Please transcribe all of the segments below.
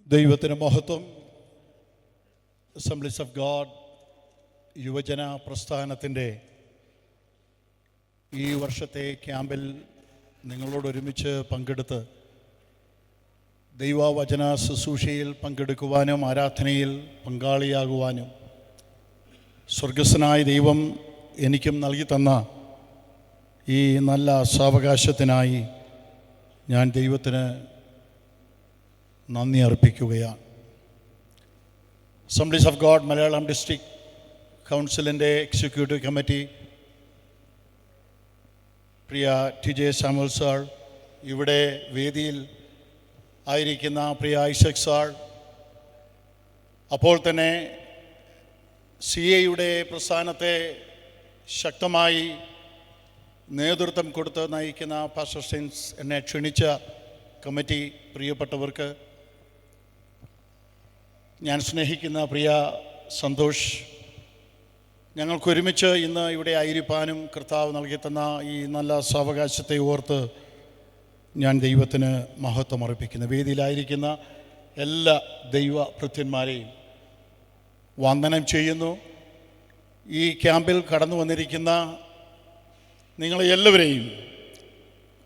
ദൈവത്തിന് മഹത്വം. Assemblies of God യുവജന പ്രസ്ഥാനത്തിൻ്റെ ഈ വർഷത്തെ ക്യാമ്പിൽ നിങ്ങളോടൊരുമിച്ച് പങ്കെടുത്ത് ദൈവവചന ശുശ്രൂഷയിൽ പങ്കെടുക്കുവാനും ആരാധനയിൽ പങ്കാളിയാകുവാനും സ്വർഗസ്വനായ ദൈവം എനിക്കും നൽകി തന്ന ഈ നല്ല സാവകാശത്തിനായി ഞാൻ ദൈവത്തിന് നന്ദി അർപ്പിക്കുകയാണ്. Assemblies of God Malayalam district കൗൺസിലിൻ്റെ എക്സിക്യൂട്ടീവ് കമ്മിറ്റി, പ്രിയ TJ സാമുവൽ സാർ, ഇവിടെ വേദിയിൽ ആയിരിക്കുന്ന പ്രിയ ഐസക് സാർ, അപ്പോൾ തന്നെ CAയുടെ പ്രസ്ഥാനത്തെ ശക്തമായി നേതൃത്വം കൊടുത്ത് നയിക്കുന്ന പാസ്റ്റർ സിൻസ്, എന്നെ ക്ഷണിച്ച കമ്മിറ്റി, പ്രിയപ്പെട്ടവർക്ക്, ഞാൻ സ്നേഹിക്കുന്ന പ്രിയ സന്തോഷ്, ഞങ്ങൾക്കൊരുമിച്ച് ഇന്ന് ഇവിടെ ആയിരിക്കാനും കർത്താവ് നൽകി തന്ന ഈ നല്ല സാവകാശത്തെ ഓർത്ത് ഞാൻ ദൈവത്തിന് മഹത്വം അർപ്പിക്കുന്നു. വേദിയിലായിരിക്കുന്ന എല്ലാ ദൈവഭൃത്യന്മാരെയും വന്ദനം ചെയ്യുന്നു. ഈ ക്യാമ്പിൽ കടന്നു വന്നിരിക്കുന്ന നിങ്ങളെ എല്ലാവരെയും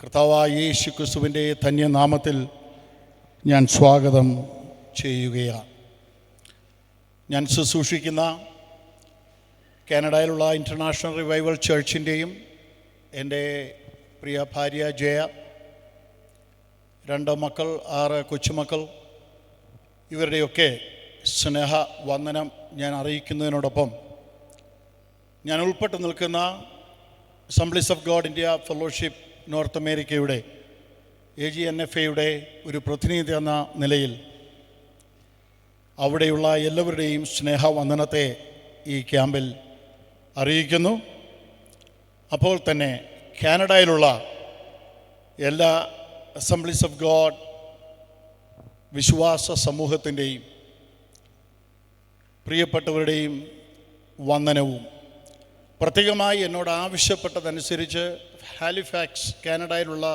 കർത്താവായ യേശു ക്രിസ്തുവിൻ്റെ ധന്യനാമത്തിൽ ഞാൻ സ്വാഗതം ചെയ്യുകയാണ്. ഞാൻ ശുശ്രൂഷിക്കുന്ന കാനഡയിലുള്ള ഇൻ്റർനാഷണൽ റിവൈവൽ ചർച്ചിൻ്റെയും എൻ്റെ പ്രിയ ഭാര്യ ജയ, 2 മക്കൾ, 6 കൊച്ചുമക്കൾ, ഇവരുടെയൊക്കെ സ്നേഹ വന്ദനം ഞാൻ അറിയിക്കുന്നതിനോടൊപ്പം ഞാൻ ഉൾപ്പെട്ട് നിൽക്കുന്ന assemblies of God India fellowship north അമേരിക്കയുടെ AGNFAയുടെ ഒരു പ്രതിനിധി എന്ന നിലയിൽ അവിടെയുള്ള എല്ലാവരുടെയും സ്നേഹവന്ദനത്തെ ഈ ക്യാമ്പിൽ അറിയിക്കുന്നു. അപ്പോൾ തന്നെ കാനഡയിലുള്ള എല്ലാ അസംബ്ലീസ് ഓഫ് ഗോഡ് വിശ്വാസ സമൂഹത്തിൻ്റെയും പ്രിയപ്പെട്ടവരുടെയും വന്ദനവും, പ്രത്യേകമായി എന്നോട് ആവശ്യപ്പെട്ടതനുസരിച്ച് ഹാലിഫാക്സ് കാനഡയിലുള്ള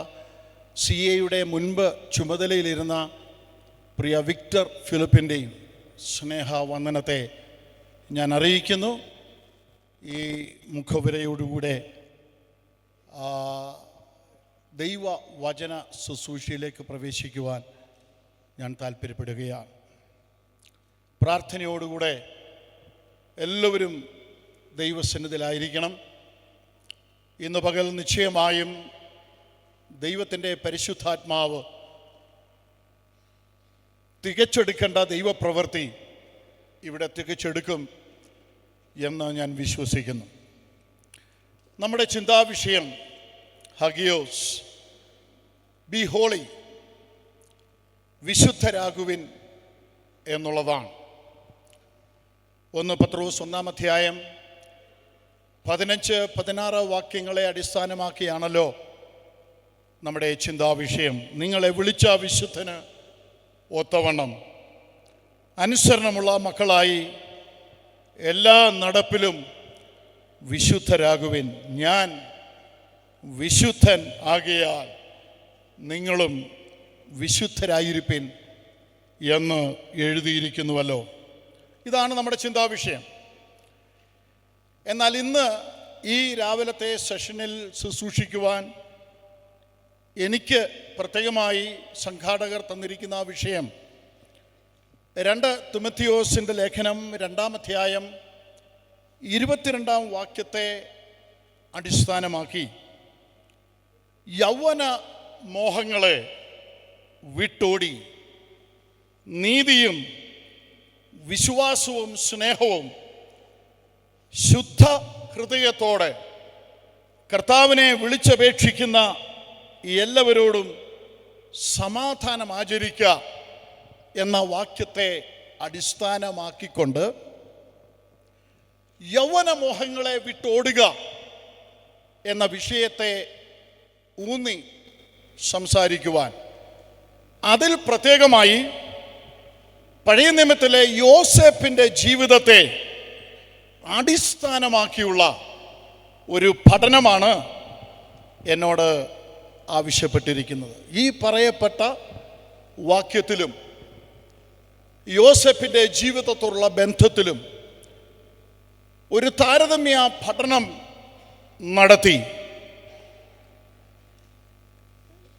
CAയുടെ മുൻപ് ചുമതലയിലിരുന്ന പ്രിയ വിക്ടർ ഫിലിപ്പിൻ്റെയും സ്നേഹവന്ദനത്തെ ഞാൻ അറിയിക്കുന്നു. ഈ മുഖവുരയോടുകൂടെ ദൈവവചന ശുശ്രൂഷയിലേക്ക് പ്രവേശിക്കുവാൻ ഞാൻ താല്പര്യപ്പെടുകയാണ്. പ്രാർത്ഥനയോടുകൂടെ എല്ലാവരും ദൈവസന്നിധിയിലായിരിക്കണം. ഇന്ന് പകൽ നിശ്ചയമായും ദൈവത്തിൻ്റെ പരിശുദ്ധാത്മാവ് തികച്ചെടുക്കേണ്ട ദൈവപ്രവൃത്തി ഇവിടെ തികച്ചെടുക്കും എന്ന് ഞാൻ വിശ്വസിക്കുന്നു. നമ്മുടെ ചിന്താവിഷയം ഹഗിയോസ്, ബി ഹോളി, വിശുദ്ധരാകുവിൻ എന്നുള്ളതാണ്. 1 പത്രോസ് 1-ാം അധ്യായം 15-16 വാക്യങ്ങളെ അടിസ്ഥാനമാക്കിയാണല്ലോ നമ്മുടെ ചിന്താവിഷയം. നിങ്ങളെ വിളിച്ച വിശുദ്ധന് ഒത്തവണ്ണം അനുസരണമുള്ള മക്കളായി എല്ലാ നടപ്പിലും വിശുദ്ധരാകുവിൻ. ഞാൻ വിശുദ്ധൻ ആകയാൽ നിങ്ങളും വിശുദ്ധരായിരിപ്പിൻ എന്ന് എഴുതിയിരിക്കുന്നുവല്ലോ. ഇതാണ് നമ്മുടെ ചിന്താവിഷയം. എന്നാൽ ഇന്ന് ഈ രാവിലത്തെ സെഷനിൽ ശുശ്രൂഷിക്കുവാൻ എനിക്ക് പ്രത്യേകമായി സംഘാടകർ തന്നിരിക്കുന്ന വിഷയം 2 തിമോഥെയോസിൻ്റെ ലേഖനം 2-ാം അധ്യായം 22-ാം വാക്യത്തെ അടിസ്ഥാനമാക്കി യൗവന മോഹങ്ങളെ വിട്ടോടി നീതിയും വിശ്വാസവും സ്നേഹവും ശുദ്ധ ഹൃദയത്തോടെ കർത്താവിനെ വിളിച്ചപേക്ഷിക്കുന്ന എല്ലാവരോടും സമാധാനം ആചരിക്കുക എന്ന വാക്യത്തെ അടിസ്ഥാനമാക്കിക്കൊണ്ട് യൗവനമോഹങ്ങളെ വിട്ടോടുക എന്ന വിഷയത്തെ ഊന്നി സംസാരിക്കുവാൻ, അതിൽ പ്രത്യേകമായി പഴയ നിയമത്തിലെ യോസേപ്പിൻ്റെ ജീവിതത്തെ അടിസ്ഥാനമാക്കിയുള്ള ഒരു പഠനമാണ് എന്നോട് ആവശ്യപ്പെട്ടിരിക്കുന്നത്. ഈ പറയപ്പെട്ട വാക്യത്തിലും യോസേഫിൻ്റെ ജീവിതത്തോടുള്ള ബന്ധത്തിലും ഒരു താരതമ്യ പഠനം നടത്തി.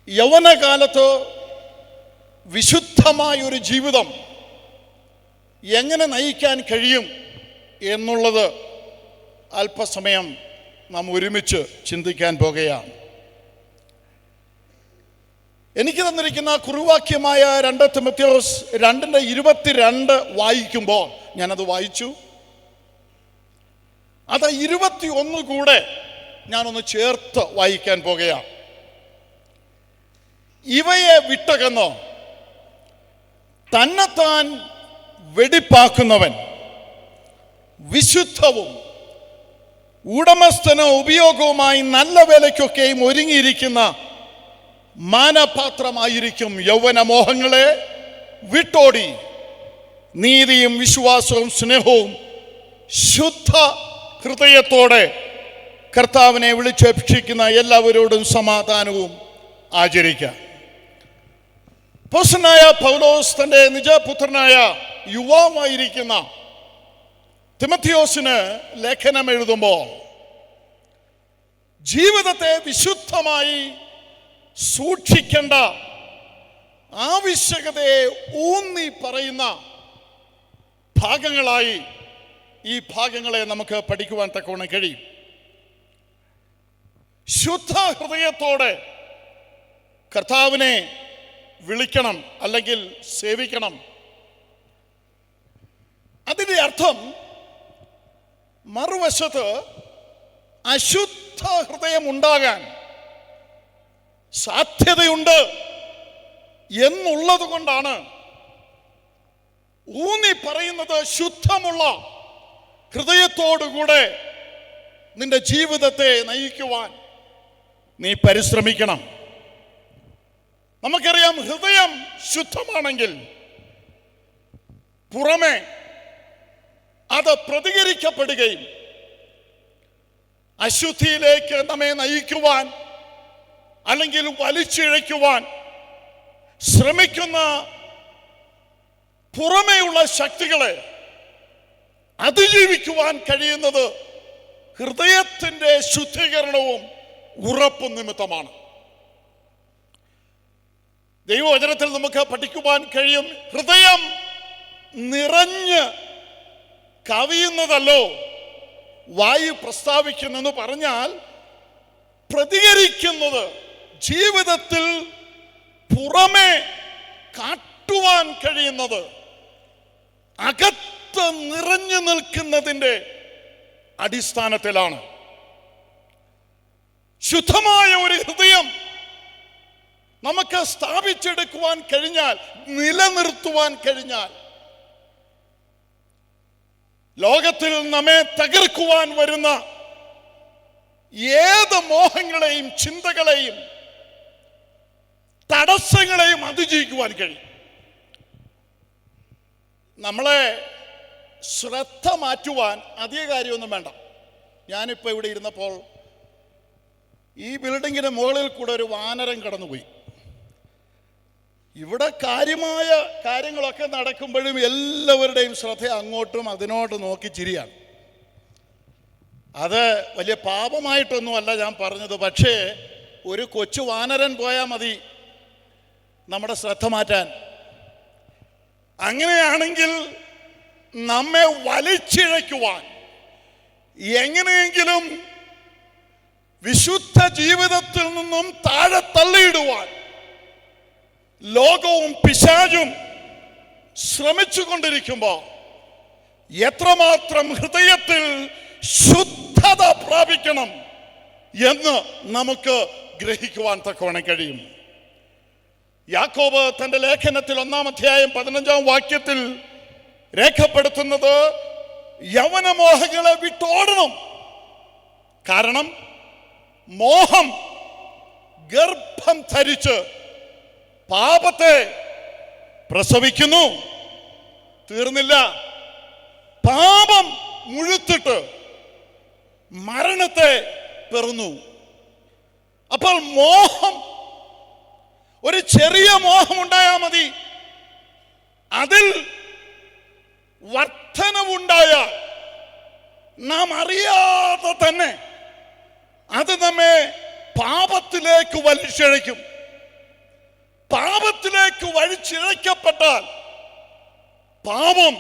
യൗവനകാലത്ത് വിശുദ്ധമായൊരു ജീവിതം എങ്ങനെ നയിക്കാൻ കഴിയും എന്നുള്ളത് അല്പസമയം നാം ഒരുമിച്ച് ചിന്തിക്കാൻ പോകുകയാണ്. എനിക്ക് തന്നിരിക്കുന്ന കുറുവാക്യമായ 2 തിമോഥെയോസ് 2:22 വായിക്കുമ്പോൾ ഞാനത് വായിച്ചു. അത് 21 കൂടെ ഞാനൊന്ന് ചേർത്ത് വായിക്കാൻ പോകുകയാണ്. ഇവയെ വിട്ടകന്നോ തന്നെത്താൻ വെടിപ്പാക്കുന്നവൻ വിശുദ്ധവും ഉടമസ്ഥനോ ഉപയോഗവുമായി നല്ല വേലയ്ക്കൊക്കെയും ഒരുങ്ങിയിരിക്കുന്ന മാനപാത്രമായിരിക്കും. യൗവനമോഹങ്ങളെ വിട്ടോടി നീതിയും വിശ്വാസവും സ്നേഹവും ശുദ്ധ ഹൃദയത്തോടെ കർത്താവിനെ വിളിച്ചപേക്ഷിക്കുന്ന എല്ലാവരോടും സമാധാനവും ആചരിക്കുക. അപ്പോസ്തലനായ പൗലോസ് തൻ്റെ നിജപുത്രനായ യുവാവായിരിക്കുന്ന തിമോഥെയോസിന് ലേഖനം എഴുതുമ്പോൾ ജീവിതത്തെ വിശുദ്ധമായി സൂക്ഷിക്കേണ്ട ആവശ്യകതയെ ഊന്നി പറയുന്ന ഭാഗങ്ങളായി ഈ ഭാഗങ്ങളെ നമുക്ക് പഠിക്കുവാൻ തക്കവണ്ണം കഴിയും. ശുദ്ധ ഹൃദയത്തോടെ കർത്താവിനെ വിളിക്കണം, അല്ലെങ്കിൽ സേവിക്കണം. അതിൻ്റെ അർത്ഥം മറുവശത്ത് അശുദ്ധ ഹൃദയം ഉണ്ടാകാൻ സാധ്യതയുണ്ട് എന്നുള്ളത് കൊണ്ടാണ് ഊന്നി പറയുന്നത് ശുദ്ധമുള്ള ഹൃദയത്തോടുകൂടെ നിന്റെ ജീവിതത്തെ നയിക്കുവാൻ നീ പരിശ്രമിക്കണം. നമുക്കറിയാം, ഹൃദയം ശുദ്ധമാണെങ്കിൽ പുറമെ അത് പ്രതികരിക്കപ്പെടുകയും അശുദ്ധിയിലേക്ക് നമ്മെ നയിക്കുവാൻ അല്ലെങ്കിൽ വലിച്ചിഴയ്ക്കുവാൻ ശ്രമിക്കുന്ന പുറമേയുള്ള ശക്തികളെ അതിജീവിക്കുവാൻ കഴിയുന്നത് ഹൃദയത്തിൻ്റെ ശുദ്ധീകരണവും ഉറപ്പും നിമിത്തമാണ്. ദൈവവചനത്തിൽ നമുക്ക് പഠിക്കുവാൻ കഴിയും, ഹൃദയം നിറഞ്ഞ് കവിയുന്നതല്ലോ വായു പ്രസ്താവിക്കുന്നെന്ന് പറഞ്ഞാൽ പ്രതികരിക്കുന്നത്, ജീവിതത്തിൽ പുറമെ കാട്ടുവാൻ കഴിയുന്നത് അകത്ത് നിറഞ്ഞു നിൽക്കുന്നതിൻ്റെ അടിസ്ഥാനത്തിലാണ്. ശുദ്ധമായ ഒരു ഹൃദയം നമുക്ക് സ്ഥാപിച്ചെടുക്കുവാൻ കഴിഞ്ഞാൽ, നിലനിർത്തുവാൻ കഴിഞ്ഞാൽ, ലോകത്തിൽ നമ്മെ തകർക്കുവാൻ വരുന്ന ഏത് മോഹങ്ങളെയും ചിന്തകളെയും തടസ്സങ്ങളെയും അതിജീവിക്കുവാൻ കഴിയും. നമ്മളെ ശ്രദ്ധ മാറ്റുവാൻ അധിക കാര്യമൊന്നും വേണ്ട. ഞാനിപ്പോൾ ഇവിടെ ഇരുന്നപ്പോൾ ഈ ബിൽഡിങ്ങിന് മുകളിൽ കൂടെ ഒരു വാനരം കടന്നുപോയി. ഇവിടെ കാര്യമായ കാര്യങ്ങളൊക്കെ നടക്കുമ്പോഴും എല്ലാവരുടെയും ശ്രദ്ധ അങ്ങോട്ടും അതിനോട്ട് നോക്കി ചിരിയാണ്. അത് വലിയ പാപമായിട്ടൊന്നുമല്ല ഞാൻ പറഞ്ഞത്. പക്ഷേ ഒരു കൊച്ചു വാനരൻ പോയാൽ മതി നമ്മുടെ ശ്രദ്ധ മാറ്റാൻ. അങ്ങനെയാണെങ്കിൽ നമ്മെ വലിച്ചിഴയ്ക്കുവാൻ, എങ്ങനെയെങ്കിലും വിശുദ്ധ ജീവിതത്തിൽ നിന്നും താഴെ തള്ളിയിടുവാൻ ലോകവും പിശാചും ശ്രമിച്ചുകൊണ്ടിരിക്കുമ്പോൾ എത്രമാത്രം ഹൃദയത്തിൽ ശുദ്ധത പ്രാപിക്കണം എന്ന് നമുക്ക് ഗ്രഹിക്കുവാൻ തക്കവണ്ണം കഴിയും. യാക്കോബ് തന്റെ ലേഖനത്തിൽ 1-ാം അധ്യായം 15-ാം വാക്യത്തിൽ രേഖപ്പെടുത്തുന്നത് യൗവനമോഹങ്ങളെ വിട്ടോടണം. കാരണം മോഹം ഗർഭം ധരിച്ച് പാപത്തെ പ്രസവിക്കുന്നു. തീർന്നില്ല, പാപം മുഴുത്തിട്ട് മരണത്തെ പെറുന്നു. അപ്പോൾ മോഹം, ഒരു ചെറിയ മോഹം ഉണ്ടായാൽ മതി, അതിൽ വർധനവുണ്ടായാൽ നാം അറിയാതെ തന്നെ അത് നമ്മെ പാപത്തിലേക്ക് വലിച്ചിഴയ്ക്കും. പാപത്തിലേക്ക് വലിച്ചിഴയ്ക്കപ്പെട്ടാൽ പാപം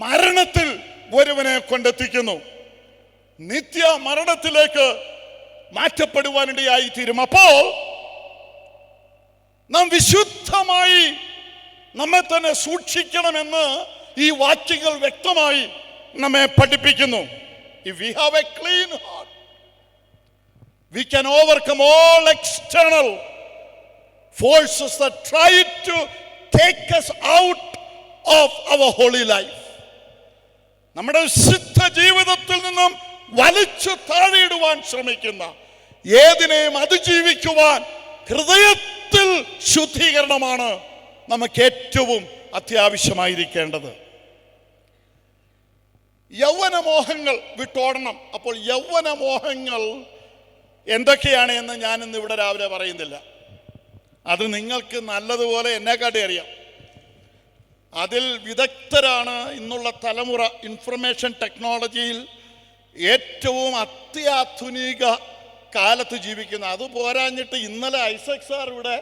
മരണത്തിൽ ഒരുവനെ കൊണ്ടെത്തിക്കുന്നു, നിത്യ മരണത്തിലേക്ക് മാറ്റപ്പെടുവാനിടയായി തീരും. അപ്പോൾ നാം വിശുദ്ധമായി നമ്മെ തന്നെ സൂക്ഷിക്കണമെന്ന് ഈ വാക്യങ്ങൾ വ്യക്തമായി നമ്മെ പഠിപ്പിക്കുന്നു. If we have a clean heart, we can overcome all external forces that try to take us out of our holy life. നമ്മുടെ വിശുദ്ധ ജീവിതത്തിൽ നിന്നും വലിച്ചു താഴെയിടുവാൻ ശ്രമിക്കുന്ന ഏതിനെയും അതിജീവിക്കുവാൻ ഹൃദയത്തിൽ ശുദ്ധീകരണമാണ് നമുക്ക് ഏറ്റവും അത്യാവശ്യമായിരിക്കേണ്ടത്. യൗവനമോഹങ്ങൾ വിട്ടോടണം. അപ്പോൾ യൗവനമോഹങ്ങൾ എന്തൊക്കെയാണ് എന്ന് ഞാൻ ഇന്ന് ഇവിടെ രാവിലെ പറയുന്നില്ല. അത് നിങ്ങൾക്ക് നല്ലതുപോലെ എന്നെക്കാട്ടി അറിയാം. അതിൽ വിദഗ്ധരാണ് ഇന്നുള്ള തലമുറ. ഇൻഫർമേഷൻ ടെക്നോളജിയിൽ ഏറ്റവും അത്യാധുനിക കാലത്ത് ജീവിക്കുന്ന. അത് പോരാഞ്ഞിട്ട് ഇന്നലെ ഐസക് സാർ ഇവിടെ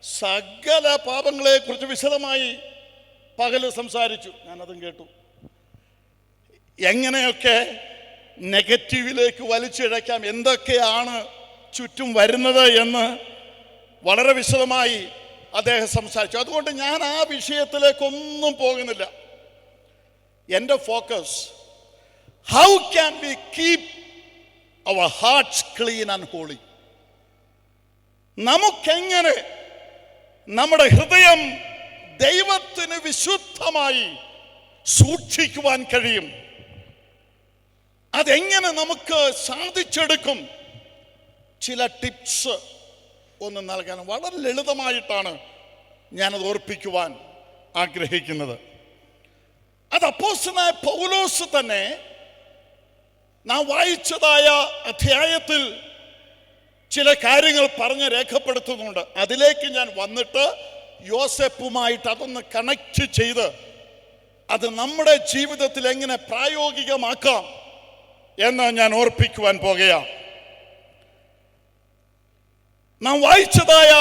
സകല പാപങ്ങളെക്കുറിച്ച് വിശദമായി പകല് സംസാരിച്ചു. ഞാനതും കേട്ടു. എങ്ങനെയൊക്കെ നെഗറ്റീവിലേക്ക് വലിച്ചിഴയ്ക്കാം, എന്തൊക്കെയാണ് ചുറ്റും വരുന്നത് എന്ന് വളരെ വിശദമായി അദ്ദേഹം സംസാരിച്ചു. അതുകൊണ്ട് ഞാൻ ആ വിഷയത്തിലേക്കൊന്നും പോകുന്നില്ല. എൻ്റെ focus, how can we keep our hearts clean and holy? നമുക്കെങ്ങനെ നമ്മുടെ ഹൃദയം ദൈവത്തിന് വിശുദ്ധമായി സൂക്ഷിക്കുവാൻ കഴിയും? അതെങ്ങനെ നമുക്ക് സാധിച്ചെടുക്കും? ചില ടിപ്സ് ഒന്ന് നൽകാൻ വളരെ ലളിതമായിട്ടാണ് ഞാനത് ഓർപ്പിക്കുവാൻ ആഗ്രഹിക്കുന്നത്. അത് അപ്പോസ്തലനായ പൗലോസ് തന്നെ നാം വായിച്ചതായ അധ്യായത്തിൽ ചില കാര്യങ്ങൾ പറഞ്ഞ് രേഖപ്പെടുത്തുന്നുണ്ട്. അതിലേക്ക് ഞാൻ വന്നിട്ട് യോസേപ്പുമായിട്ട് അതൊന്ന് കണക്ട് ചെയ്ത് അത് നമ്മുടെ ജീവിതത്തിൽ എങ്ങനെ പ്രായോഗികമാക്കാം എന്ന് ഞാൻ ഓർപ്പിക്കുവാൻ പോകുകയാണ്. നാം വായിച്ചതായ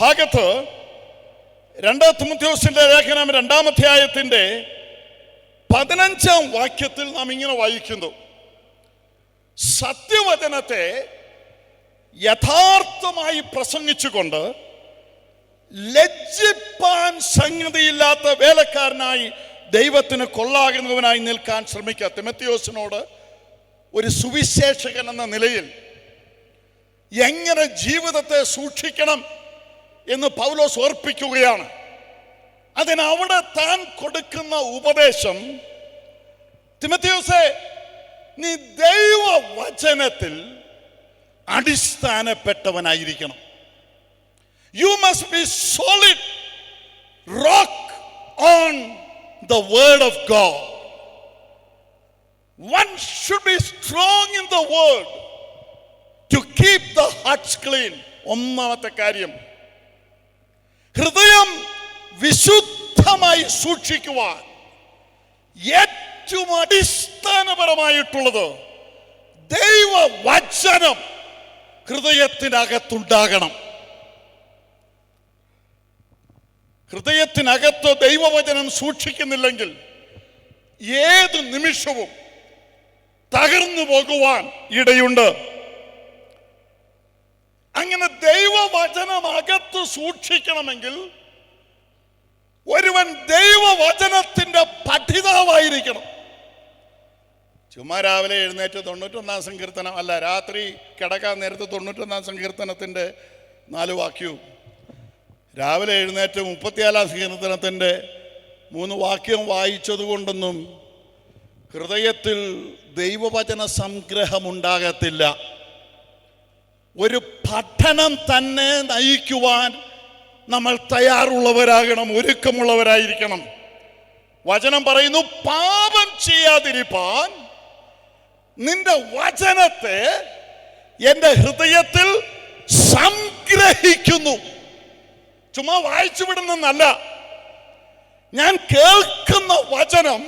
ഭാഗത്ത് 2 തിമോഥെയോസിന്റെ ലേഖനം 2-ാം അധ്യായത്തിന്റെ 15-ാം വാക്യത്തിൽ നാം ഇങ്ങനെ വായിക്കുന്നു: സത്യവചനത്തെ യഥാർത്ഥമായി പ്രസംഗിച്ചുകൊണ്ട് ലജ്ജിപ്പാൻ സംഗതിയില്ലാത്ത വേലക്കാരനായി ദൈവത്തിന് കൊള്ളാകുന്നവനായി നിൽക്കാൻ ശ്രമിക്കുക. തിമോഥെയോസിനോട് ഒരു സുവിശേഷകൻ എന്ന നിലയിൽ എങ്ങനെ ജീവിതത്തെ സൂക്ഷിക്കണം എന്ന് പൗലോസ് ഓർപ്പിക്കുകയാണ്. അതിനവിടെ താൻ കൊടുക്കുന്ന ഉപദേശം, തിമോഥെയോസേ, നീ ദൈവവചനത്തിൽ അടിസ്ഥാനപ്പെട്ടവനായിരിക്കണം. You must be solid rock on the word of God. One should be strong in the word to keep the hearts clean. ഒന്നാമത്തെ കാര്യം, ഹൃദയം വിശുദ്ധമായി സൂക്ഷിക്കുവാൻ ഏറ്റവും അടിസ്ഥാനപരമായിട്ടുള്ളത് ദൈവവചനം ഹൃദയത്തിനകത്തുണ്ടാകണം. ഹൃദയത്തിനകത്ത് ദൈവവചനം സൂക്ഷിക്കുന്നില്ലെങ്കിൽ ഏത് നിമിഷവും തകർന്നു പോകുവാൻ ഇടയുണ്ട്. അങ്ങനെ ദൈവവചനം അകത്ത് സൂക്ഷിക്കണമെങ്കിൽ ഒരുവൻ ദൈവവചനത്തിന്റെ പഠിതാവായിരിക്കണം. ചുമ്മാ രാവിലെ എഴുന്നേറ്റ് 91-ാം സങ്കീർത്തനം അല്ല, രാത്രി കിടക്കാൻ നേരത്ത് 91-ാം സങ്കീർത്തനത്തിന്റെ 4 വാക്യവും, രാവിലെ എഴുന്നേറ്റ് 34-ാം സങ്കീർത്തനത്തിന്റെ 3 വാക്യവും വായിച്ചതുകൊണ്ടൊന്നും ഹൃദയത്തിൽ ദൈവവചന സംഗ്രഹമുണ്ടാകത്തില്ല. ഒരു പഠനം തന്നെ നയിക്കുവാൻ നമ്മൾ തയ്യാറുള്ളവരാകണം, ഒരുക്കമുള്ളവരായിരിക്കണം. വചനം പറയുന്നു, പാപം ചെയ്യാതിരിപ്പാൻ നിന്റെ വചനത്തെ എൻ്റെ ഹൃദയത്തിൽ സംഗ്രഹിക്കുന്നു. ചുമ്മാ വായിച്ചു വിടുന്നല്ല, ഞാൻ കേൾക്കുന്ന വചനം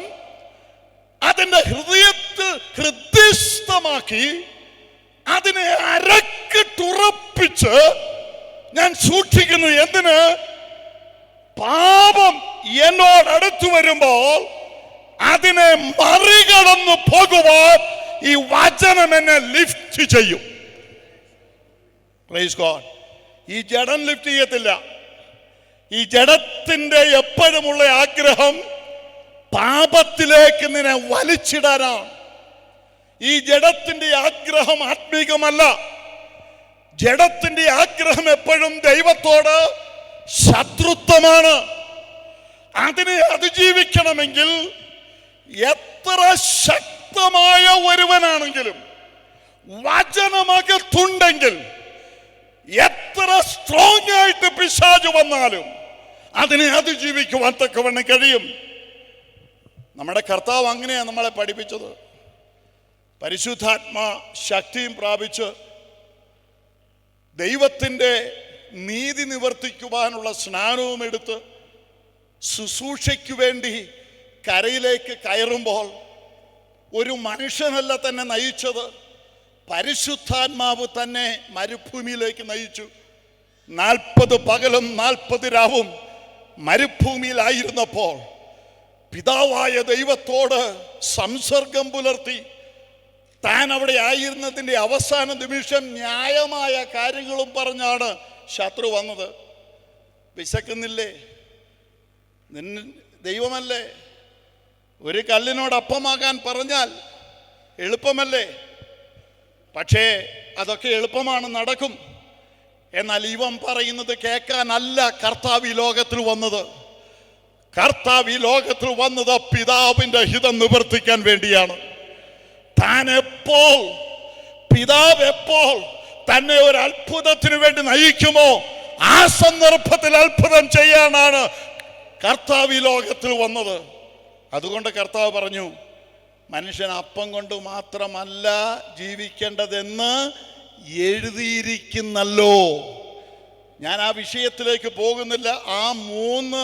അതിൻ്റെ ഹൃദയത്തിൽ ഹൃദയസ്ഥമാക്കി അതിനെ അരക്കിട്ടുറപ്പിച്ച് ഞാൻ സൂക്ഷിക്കുന്നു. എന്തിന്? പാപം എന്നോടടുത്തു വരുമ്പോൾ അതിനെ മറികടന്നു പോകുവാൻ ഈ വചനം എന്നെ ലിഫ്റ്റ് ചെയ്യും. Praise God. ഈ ജഡം ലിഫ്റ്റ് ചെയ്യത്തില്ല. ഈ ജഡത്തിന്റെ എപ്പോഴുമുള്ള ആഗ്രഹം പാപത്തിലേക്ക് നിന്നെ വലിച്ചിടാനാണ്. ഈ ജഡത്തിന്റെ ആഗ്രഹം ആത്മീകമല്ല. ജഡത്തിന്റെ ആഗ്രഹം എപ്പോഴും ദൈവത്തോട് ശത്രുത്വമാണ്. അതിനെ അതിജീവിക്കണമെങ്കിൽ എത്ര ശക്തമായ ഒരുവനാണെങ്കിലും, വചനമകത്തുണ്ടെങ്കിൽ, എത്ര സ്ട്രോങ് ആയിട്ട് പിശാച് വന്നാലും അതിനെ അതിജീവിക്കുവാൻ തക്കവണ്ണം കഴിയും. നമ്മുടെ കർത്താവ് അങ്ങനെയാണ് നമ്മളെ പഠിപ്പിച്ചത്. പരിശുദ്ധാത്മാ ശക്തിയും പ്രാപിച്ച് ദൈവത്തിൻ്റെ നീതി നിവർത്തിക്കുവാനുള്ള സ്നാനവും എടുത്ത് ശുശ്രൂഷയ്ക്ക് വേണ്ടി കരയിലേക്ക് കയറുമ്പോൾ ഒരു മനുഷ്യനല്ല തന്നെ നയിച്ചത്, പരിശുദ്ധാത്മാവ് തന്നെ മരുഭൂമിയിലേക്ക് നയിച്ചു. 40 പകലും 40 രാവും മരുഭൂമിയിലായിരുന്നപ്പോൾ പിതാവായ ദൈവത്തോട് സംസർഗം പുലർത്തി. താൻ അവിടെ ആയിരുന്നതിൻ്റെ അവസാന നിമിഷം ന്യായമായ കാര്യങ്ങളും പറഞ്ഞാണ് ശത്രു വന്നത്. വിശക്കുന്നില്ലേ? ദൈവമല്ലേ? ഒരു കല്ലിനോട് അപ്പമാകാൻ പറഞ്ഞാൽ എളുപ്പമല്ലേ? പക്ഷേ അതൊക്കെ എളുപ്പമാണ്, നടക്കും. എന്നാൽ ഇവൻ പറയുന്നത് കേൾക്കാനല്ല കർത്താവ് ഈ ലോകത്തിൽ വന്നത്. കർത്താവ് ഈ ലോകത്തിൽ വന്നത് പിതാവിൻ്റെ ഹിതം നിവർത്തിക്കാൻ വേണ്ടിയാണ്. പിതാവ് എപ്പോൾ തന്നെ ഒരു അത്ഭുതത്തിന് വേണ്ടി നയിക്കുമോ ആ സന്ദർഭത്തിൽ അത്ഭുതം ചെയ്യാനാണ് കർത്താവ് ഈ ലോകത്തിൽ വന്നത്. അതുകൊണ്ട് കർത്താവ് പറഞ്ഞു, മനുഷ്യൻ അപ്പം കൊണ്ട് മാത്രമല്ല ജീവിക്കേണ്ടതെന്ന് എഴുതിയിരിക്കുന്നല്ലോ. ഞാൻ ആ വിഷയത്തിലേക്ക് പോകുന്നില്ല. ആ 3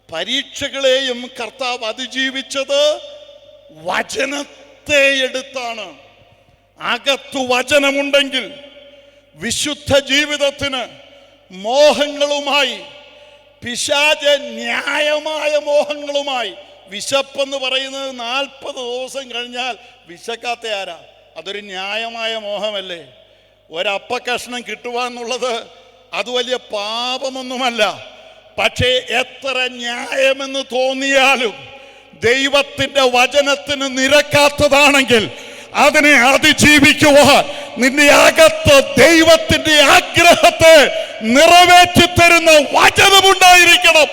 പരീക്ഷകളെയും കർത്താവ് അതിജീവിച്ചത് വചനത്തെ എടുത്താണ്. അകത്തു വചനമുണ്ടെങ്കിൽ വിശുദ്ധ ജീവിതത്തിന് മോഹങ്ങളുമായി, പിശാച് ന്യായമായ മോഹങ്ങളുമായി, വിശപ്പെന്ന് പറയുന്നത് 40 ദിവസം കഴിഞ്ഞാൽ വിശക്കാത്ത ആരാ? അതൊരു ന്യായമായ മോഹമല്ലേ? ഒരപ്പക്കഷ്ണം കിട്ടുവാന്നുള്ളത് അത് വലിയ പാപമൊന്നുമല്ല. പക്ഷേ എത്ര ന്യായമെന്ന് തോന്നിയാലും ദൈവത്തിൻ്റെ വചനത്തിന് നിരക്കാത്തതാണെങ്കിൽ അതിനെ അതിജീവിക്കുവാൻ നിന്റെ അകത്ത് ദൈവത്തിൻ്റെ ആഗ്രഹത്തെ നിറവേറ്റി തരുന്ന വചനമുണ്ടായിരിക്കണം.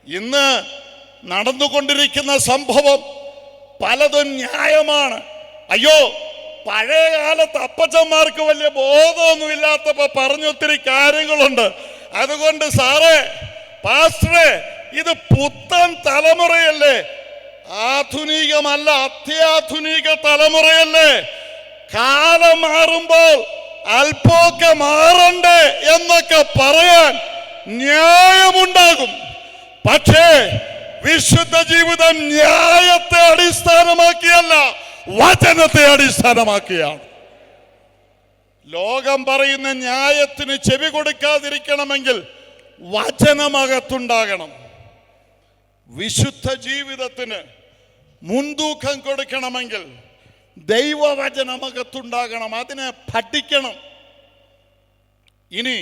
ഇന്ന് നടന്നുകൊണ്ടിരിക്കുന്ന സംഭവം പലതും ന്യായമാണ്. അയ്യോ, പഴയ കാലത്ത് അപ്പച്ചന്മാർക്ക് വലിയ ബോധമൊന്നുമില്ലാത്തപ്പോ പറഞ്ഞൊത്തിരി കാര്യങ്ങളുണ്ട്. അതുകൊണ്ട് സാറേ, പാസ്റ്ററെ, ഇത് പുത്തൻ തലമുറയല്ലേ, ആധുനികമല്ല, അത്യാധുനിക തലമുറയല്ലേ, കാലം മാറുമ്പോൾ അല്പമൊക്കെ മാറണ്ടേ എന്നൊക്കെ പറയാൻ ന്യായമുണ്ടാകും. പക്ഷേ വിശുദ്ധ ജീവിതം ന്യായത്തെ അടിസ്ഥാനമാക്കിയല്ല, വചനത്തെ അടിസ്ഥാനമാക്കിയാണ്. ലോകം പറയുന്ന ന്യായത്തിന് ചെവി കൊടുക്കാതിരിക്കണമെങ്കിൽ വചനമകത്തുണ്ടാകണം. വിശുദ്ധ ജീവിതത്തിന് മുൻതൂക്കം കൊടുക്കണമെങ്കിൽ ദൈവവചനമകത്തുണ്ടാകണം. അതിനെ പഠിക്കണം. ഇനി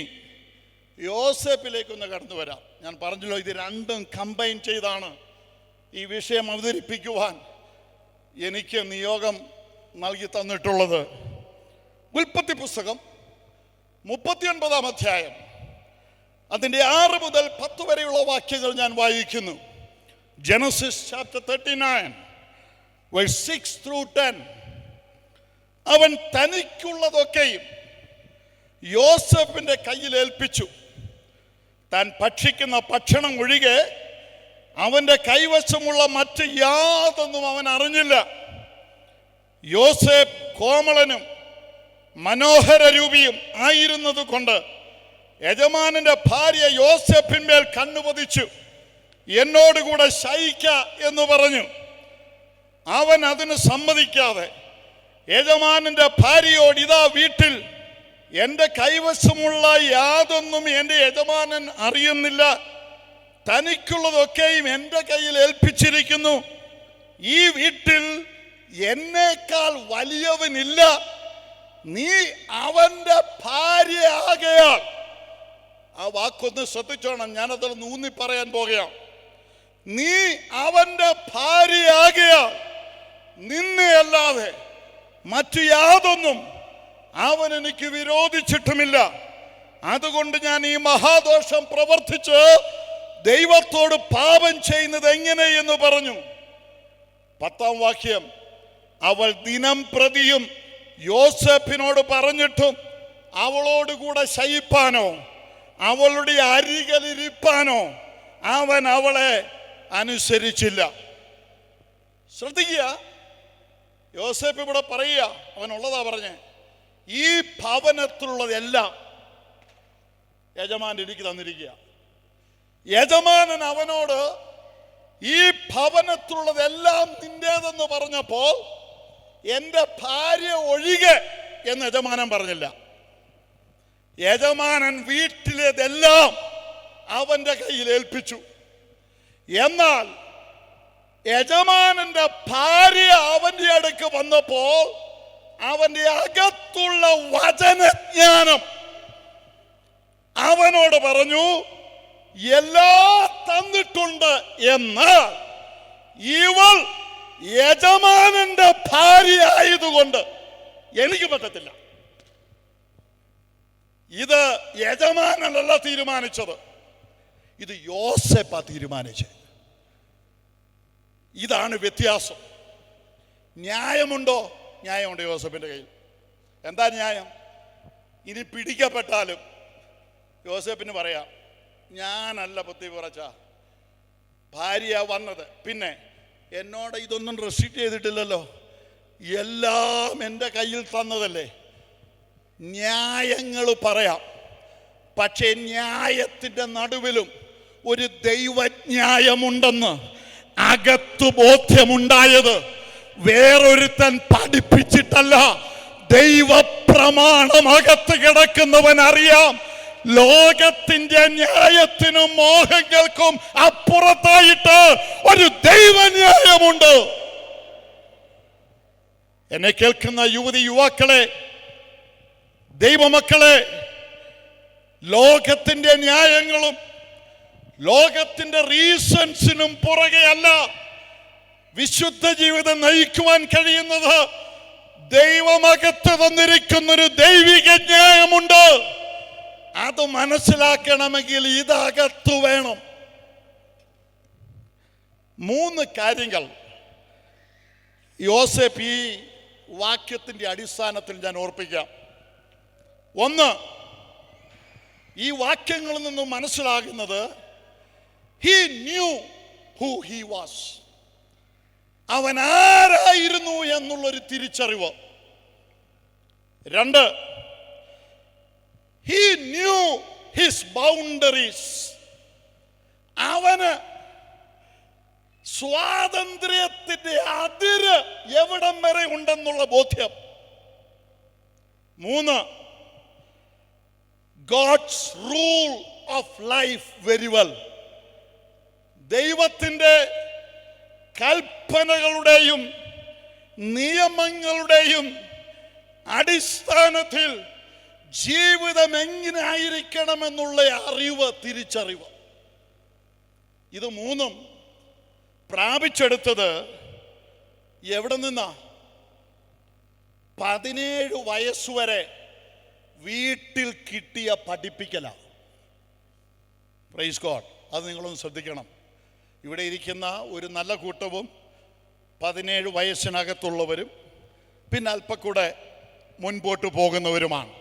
യോസേപ്പിലേക്കൊന്ന് കടന്നു വരാം. ഞാൻ പറഞ്ഞല്ലോ, ഇത് രണ്ടും കമ്പൈൻ ചെയ്താണ് ഈ വിഷയം അവതരിപ്പിക്കുവാൻ എനിക്ക് നിയോഗം നൽകി തന്നിട്ടുള്ളത്. ഉൽപ്പത്തി പുസ്തകം 39-ാം അധ്യായം അതിൻ്റെ 6 മുതൽ 10 വരെയുള്ള വാക്യങ്ങൾ ഞാൻ വായിക്കുന്നു. Genesis chapter 39 verse 6 through 10. അവൻ തനിക്കുള്ളതൊക്കെയും യോസേഫിന്റെ കയ്യിൽ ഏൽപ്പിച്ചു. താൻ ഭക്ഷിക്കുന്ന ഭക്ഷണം ഒഴികെ അവന്റെ കൈവശമുള്ള മറ്റ് യാതൊന്നും അവൻ അറിഞ്ഞില്ല. യോസേഫ് കോമളനും മനോഹര രൂപിയും ആയിരുന്നത് കൊണ്ട് യജമാനന്റെ ഭാര്യ യോസേഫിന്മേൽ കണ്ണുപതിച്ചു. എന്നോടുകൂടെ ശയിക്ക എന്ന് പറഞ്ഞു. അവൻ അതിന് സമ്മതിക്കാതെ യജമാനന്റെ ഭാര്യയോട്, ഇതാ വീട്ടിൽ എൻ്റെ കൈവശമുള്ള യാതൊന്നും എൻ്റെ യജമാനൻ അറിയുന്നില്ല, തനിക്കുള്ളതൊക്കെയും എൻ്റെ കയ്യിൽ ഏൽപ്പിച്ചിരിക്കുന്നു, ഈ വീട്ടിൽ എന്നേക്കാൾ വലിയവനില്ല, നീ അവന്റെ ഭാര്യയാകയാൽ. ആ വാക്കൊന്ന് ശ്രദ്ധിച്ചോണം, ഞാനത് ഊന്നി പറയാൻ പോകുകയാണ്. നീ അവന്റെ ഭാര്യയാകയാൽ നിന്നെ അല്ലാതെ മറ്റു യാതൊന്നും അവൻ എനിക്ക് വിരോധിച്ചിട്ടുമില്ല. അതുകൊണ്ട് ഞാൻ ഈ മഹാദോഷം പ്രവർത്തിച്ച് ദൈവത്തോട് പാപം ചെയ്യുന്നത് എങ്ങനെയെന്ന് പറഞ്ഞു. 10-ാം വാക്യം, അവൾ ദിനം പ്രതിയും യോസേപ്പിനോട് പറഞ്ഞിട്ടും അവളോടുകൂടെ ശയിപ്പാനോ അവളുടെ അരികിലിരിപ്പാനോ അവൻ അവളെ അനുസരിച്ചില്ല. ശ്രദ്ധിക്കുക, യോസേപ്പ് ഇവിടെ പറയുക, അവനുള്ളതാ പറഞ്ഞേ, ഈ ഭവനത്തിലുള്ളതെല്ലാം യജമാനൻ എനിക്ക് തന്നിരിക്കുക. യജമാനൻ അവനോട് ഈ ഭവനത്തിലുള്ളതെല്ലാം നിന്റേതെന്ന് പറഞ്ഞപ്പോൾ എൻ്റെ ഭാര്യ ഒഴികെ എന്ന് യജമാനൻ പറഞ്ഞില്ല. യജമാനൻ വീട്ടിലേതെല്ലാം അവന്റെ കയ്യിൽ ഏൽപ്പിച്ചു. എന്നാൽ യജമാനന്റെ ഭാര്യ അവന്റെ അടുക്ക് വന്നപ്പോൾ അവന്റെ അകത്തുള്ള വചനജ്ഞാനം അവനോട് പറഞ്ഞു, എല്ലാം തന്നിട്ടുണ്ട്, എന്നാൽ ഇവൾ യജമാനന്റെ ഭാര്യ ആയതുകൊണ്ട് എനിക്ക് പറ്റത്തില്ല. ഇത് യജമാനനല്ല തീരുമാനിച്ചത്, ഇത് യോസേപ്പാ തീരുമാനിച്ചത്. ഇതാണ് വ്യത്യാസം. ന്യായമുണ്ടോ? ന്യായമുണ്ട് യോസേപ്പിന്റെ കയ്യിൽ. എന്താ ന്യായം? ഇനി പിടിക്കപ്പെട്ടാലും യോസേപ്പിന് പറയാം, ഞാനല്ല ബുദ്ധി കുറച്ച ഭാര്യ വന്നത്, പിന്നെ എന്നോട് ഇതൊന്നും റെസ്ട്രിക്റ്റ് ചെയ്തിട്ടില്ലല്ലോ, എല്ലാം എൻ്റെ കയ്യിൽ തന്നതല്ലേ. ന്യായങ്ങൾ പറയാം, പക്ഷേ ന്യായത്തിൻ്റെ നടുവിലും ഒരു ദൈവന്യായമുണ്ടെന്ന് അകത്തു ബോധ്യമുണ്ടായത് വേറൊരുത്തൻ പഠിപ്പിച്ചിട്ടല്ല, ദൈവപ്രമാണം അകത്ത് കിടക്കുന്നവൻ അറിയാം. ലോകത്തിന്റെ ന്യായത്തിനും മോഹങ്ങൾക്കും അപ്പുറത്തായിട്ട് ഒരു ദൈവന്യായമുണ്ട്. എന്നെ കേൾക്കുന്ന യുവതി യുവാക്കളെ, ദൈവമക്കളെ, ലോകത്തിന്റെ ന്യായങ്ങളും ലോകത്തിന്റെ റീസൺസിനും പുറകെ അല്ല വിശുദ്ധ ജീവിതം നയിക്കുവാൻ കഴിയുന്നത്. ദൈവമകത്ത് തന്നിരിക്കുന്നൊരു ദൈവിക ന്യായമുണ്ട്. അത് മനസ്സിലാക്കണമെങ്കിൽ ഇതകത്തു വേണം. 3 കാര്യങ്ങൾ യോസേപ്പ് ഈ വാക്യത്തിന്റെ അടിസ്ഥാനത്തിൽ ഞാൻ ഓർപ്പിക്കാം. 1, ഈ വാക്യങ്ങളിൽ നിന്നും മനസ്സിലാകുന്നത് he knew who he was. അവൻ ആരായിരുന്നു എന്നുള്ളൊരു തിരിച്ചറിവ്. 2, he knew his boundaries. അവന് സ്വാതന്ത്ര്യത്തിന്റെ അതിര് എവിടം വരെ ഉണ്ടെന്നുള്ള ബോധ്യം. 3, God's rule of life very well. ദൈവത്തിൻ്റെ കൽപ്പനകളുടെയും നിയമങ്ങളുടെയും അടിസ്ഥാനത്തിൽ ജീവിതം എങ്ങനെ ആയിരിക്കണമെന്നുള്ള അറിവ്, തിരിച്ചറിവ്. ഇത് 3 പ്രാപിച്ചെടുത്തത് എവിടെ നിന്നാ? 17 വയസ്സുവരെ വീട്ടിൽ കിട്ടിയ പഠിപ്പിക്കലാണ്. Praise God. അത് നിങ്ങളൊന്ന് ശ്രദ്ധിക്കണം. ഇവിടെ ഇരിക്കുന്ന ഒരു നല്ല കൂട്ടവും 17 വയസ്സിനകത്തുള്ളവരും പിന്നെ അല്പക്കൂടെ മുൻപോട്ട് പോകുന്നവരുമാണ്.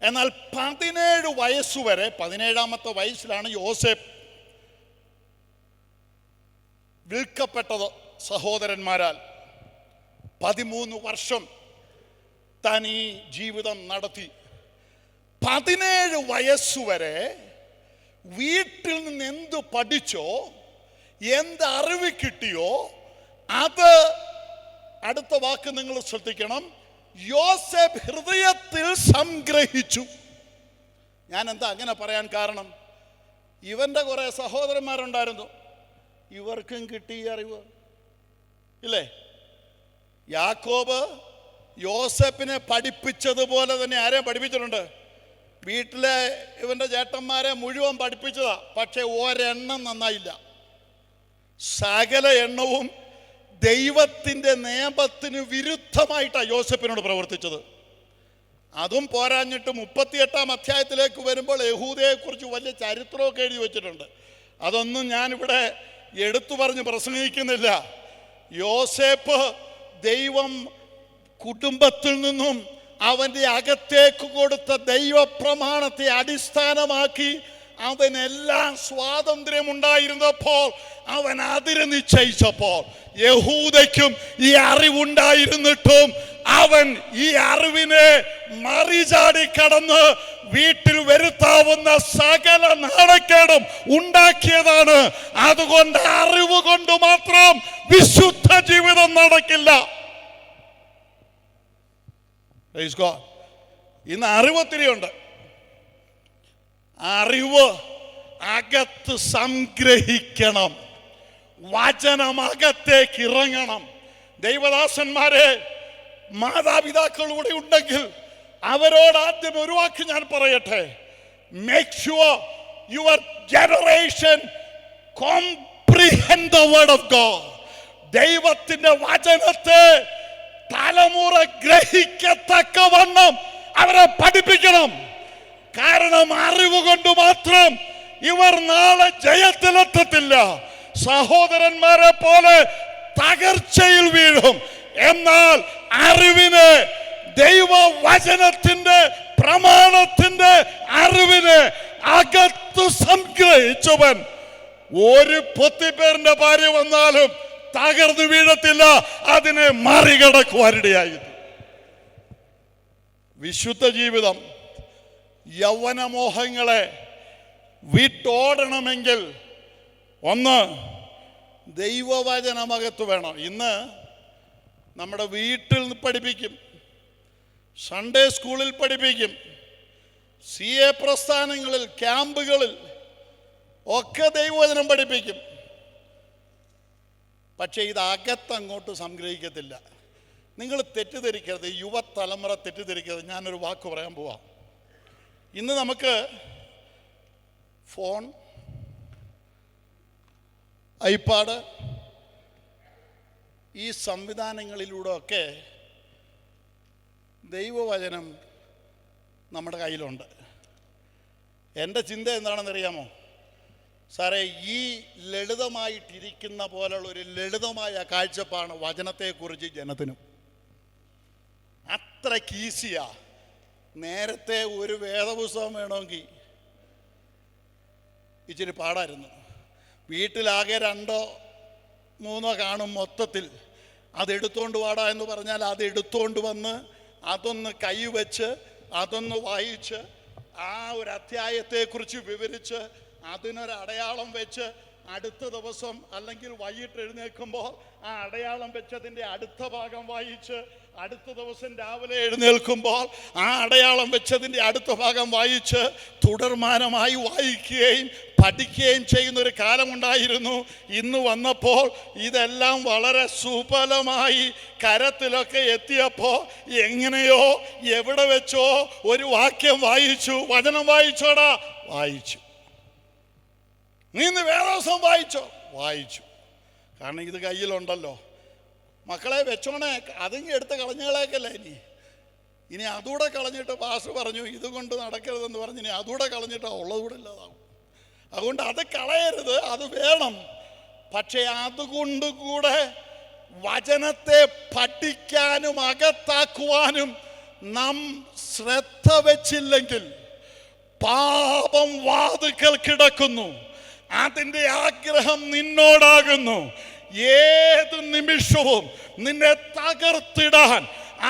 എന്നാൽ 17 വയസ്സുവരെ, 17ാമത്തെ വയസ്സിലാണ് യോസേപ്പ് വിൽക്കപ്പെട്ടത് സഹോദരന്മാരാൽ. 13 വർഷം താൻ ഈ ജീവിതം നടത്തി. 17 വയസ്സുവരെ വീട്ടിൽ നിന്ന് എന്ത് പഠിച്ചോ, എന്ത് അറിവ് കിട്ടിയോ അത് അടുത്ത വാക്ക് നിങ്ങൾ ശ്രദ്ധിക്കണം. യോസേഫ് ഹൃദയത്തിൽ സംഗ്രഹിച്ചു. ഞാൻ എന്താ അങ്ങനെ പറയാൻ കാരണം? ഇവന്റെ കുറെ സഹോദരന്മാരുണ്ടായിരുന്നു, ഇവർക്കും കിട്ടി ഈ അറിവ് ഇല്ലേ? യാക്കോബ് യോസേപ്പിനെ പഠിപ്പിച്ചതുപോലെ തന്നെ ആരെയും പഠിപ്പിച്ചിട്ടുണ്ട്? വീട്ടിലെ ഇവന്റെ ചേട്ടന്മാരെ മുഴുവൻ പഠിപ്പിച്ചതാ. പക്ഷെ ഒരെണ്ണം നന്നായില്ല. സകല എണ്ണവും ദൈവത്തിൻ്റെ നിയമത്തിന് വിരുദ്ധമായിട്ടാണ് യോസേപ്പിനോട് പ്രവർത്തിച്ചത്. അതും പോരാഞ്ഞിട്ട് 38-ാം അധ്യായത്തിലേക്ക് വരുമ്പോൾ യഹൂദയെക്കുറിച്ച് വലിയ ചരിത്രമൊക്കെ എഴുതി വച്ചിട്ടുണ്ട്. അതൊന്നും ഞാനിവിടെ എടുത്തു പറഞ്ഞ് പ്രസംഗിക്കുന്നില്ല. യോസേപ്പ് ദൈവം കുടുംബത്തിൽ നിന്നും അവൻ്റെ അകത്തേക്ക് കൊടുത്ത ദൈവപ്രമാണത്തെ അടിസ്ഥാനമാക്കി അവനെല്ലാം സ്വാതന്ത്ര്യമുണ്ടായിരുന്നപ്പോൾ, അവൻ അതിര് നിശ്ചയിച്ചപ്പോൾ, യഹൂദയ്ക്കും ഈ അറിവുണ്ടായിരുന്നിട്ടും അവൻ ഈ അറിവിനെ മറിചാടി കടന്ന് വീട്ടിൽ വരുത്താവുന്ന സകല നാണക്കേടും ഉണ്ടാക്കിയതാണ്. അതുകൊണ്ട് അറിവ് കൊണ്ട് മാത്രം വിശുദ്ധ ജീവിതം നടക്കില്ല. ഇന്ന് അറിവ് ഒത്തിരിയുണ്ട്. അറിവ് അകത്ത് സംഗ്രഹിക്കണം, വചനം അകത്തേക്ക് ഇറങ്ങണം. ദൈവദാസന്മാരെ, മാതാപിതാക്കളൂടെ ഉണ്ടെങ്കിൽ അവരോട് ആദ്യം ഒരു വാക്ക് ഞാൻ പറയട്ടെ. Make sure your generation comprehend the word of God. ദൈവത്തിന്റെ വചനത്തെ തലമുറ ഗ്രഹിക്കത്തക്കവണ്ണം അവരെ പഠിപ്പിക്കണം. കാരണം അറിവ് കൊണ്ട് മാത്രം ഇവർ നാളെ ജയത്തിലെത്തത്തില്ല. സഹോദരന്മാരെ പോലെ തകർച്ചയിൽ വീഴും. എന്നാൽ അറിവിനെ, ദൈവവചനത്തിന്റെ പ്രമാണത്തിന്റെ അറിവിനെ അകത്ത് സംഗ്രഹിച്ചവൻ ഒരു പൊത്തിപ്പേരിന്റെ ഭാര്യ വന്നാലും തകർന്നു വീഴത്തില്ല, അതിനെ മറികടക്കുവാനിടയായിരുന്നു. വിശുദ്ധ ജീവിതം യൗവനമോഹങ്ങളെ വിട്ടോടണമെങ്കിൽ ഒന്ന് ദൈവവചനമകത്ത് വേണം. ഇന്ന് നമ്മുടെ വീട്ടിൽ പഠിപ്പിക്കും, സൺഡേ സ്കൂളിൽ പഠിപ്പിക്കും, CA പ്രസ്ഥാനങ്ങളിൽ, ക്യാമ്പുകളിൽ ഒക്കെ ദൈവവചനം പഠിപ്പിക്കും. പക്ഷേ ഇത് അകത്തങ്ങോട്ട് സംഗ്രഹിക്കത്തില്ല. നിങ്ങൾ തെറ്റിദ്ധരിക്കരുത്, യുവതലമുറ തെറ്റിദ്ധരിക്കരുത്. ഞാനൊരു വാക്ക് പറയാൻ പോവാം. ഇന്ന് നമുക്ക് ഫോൺ, ഐപാഡ്, ഈ സംവിധാനങ്ങളിലൂടെ ഒക്കെ ദൈവവചനം നമ്മുടെ കയ്യിലുണ്ട്. എൻ്റെ ചിന്ത എന്താണെന്നറിയാമോ സാറേ? ഈ ലളിതമായിട്ടിരിക്കുന്ന പോലുള്ള ഒരു ലളിതമായ കാഴ്ചപ്പാടാണ് വചനത്തെക്കുറിച്ച് ജനത്തിനും. അത്രയ്ക്ക് ഈസിയാ. നേരത്തെ ഒരു വേദപുസ്തകം വേണമെങ്കിൽ ഇച്ചിരി പാടായിരുന്നു. വീട്ടിലാകെ 2-3 കാണും മൊത്തത്തിൽ. അതെടുത്തോണ്ട് പാടാ എന്ന് പറഞ്ഞാൽ അതെടുത്തോണ്ട് വന്ന് അതൊന്ന് കൈവച്ച് അതൊന്ന് വായിച്ച് ആ ഒരു അധ്യായത്തെക്കുറിച്ച് വിവരിച്ച് അതിനൊരടയാളം വെച്ച് അടുത്ത ദിവസം അല്ലെങ്കിൽ വൈകിട്ട് എഴുന്നേൽക്കുമ്പോൾ ആ അടയാളം വെച്ചതിൻ്റെ അടുത്ത ഭാഗം വായിച്ച് അടുത്ത ദിവസം രാവിലെ എഴുന്നേൽക്കുമ്പോൾ ആ അടയാളം വെച്ചതിൻ്റെ അടുത്ത ഭാഗം വായിച്ച് തുടർമാനമായി വായിക്കുകയും പഠിക്കുകയും ചെയ്യുന്നൊരു കാലമുണ്ടായിരുന്നു. ഇന്ന് വന്നപ്പോൾ ഇതെല്ലാം വളരെ സുഫലമായി കരത്തിലൊക്കെ എത്തിയപ്പോൾ എങ്ങനെയോ എവിടെ വെച്ചോ ഒരു വാക്യം വായിച്ചു. വചനം വായിച്ചോടാ, വായിച്ചു. നീ ഇന്ന് വേദോസം വായിച്ചോ, വായിച്ചു. കാരണം ഇത് കയ്യിലുണ്ടല്ലോ. മക്കളെ വെച്ചോണേ, അതിങ്ങ് എടുത്ത് കളഞ്ഞുകളേക്കല്ലേ. ഇനി അതുകൂടെ കളഞ്ഞിട്ട് പാസ് പറഞ്ഞു ഇതുകൊണ്ട് നടക്കരുതെന്ന് പറഞ്ഞ് ഇനി അതുകൂടെ കളഞ്ഞിട്ട് ഉള്ളതുകൂടെ ഇല്ലാതാവും. അതുകൊണ്ട് അത് കളയരുത്, അത് വേണം. പക്ഷെ അതുകൊണ്ടുകൂടെ വചനത്തെ പഠിക്കാനും അകത്താക്കുവാനും നാം ശ്രദ്ധ വെച്ചില്ലെങ്കിൽ പാപം വാതിൽക്കൽ കിടക്കുന്നു. അതിൻ്റെ ആഗ്രഹം നിന്നോടാകുന്നു. ഏത് നിമിഷവും നിന്നെ തകർത്തിടാൻ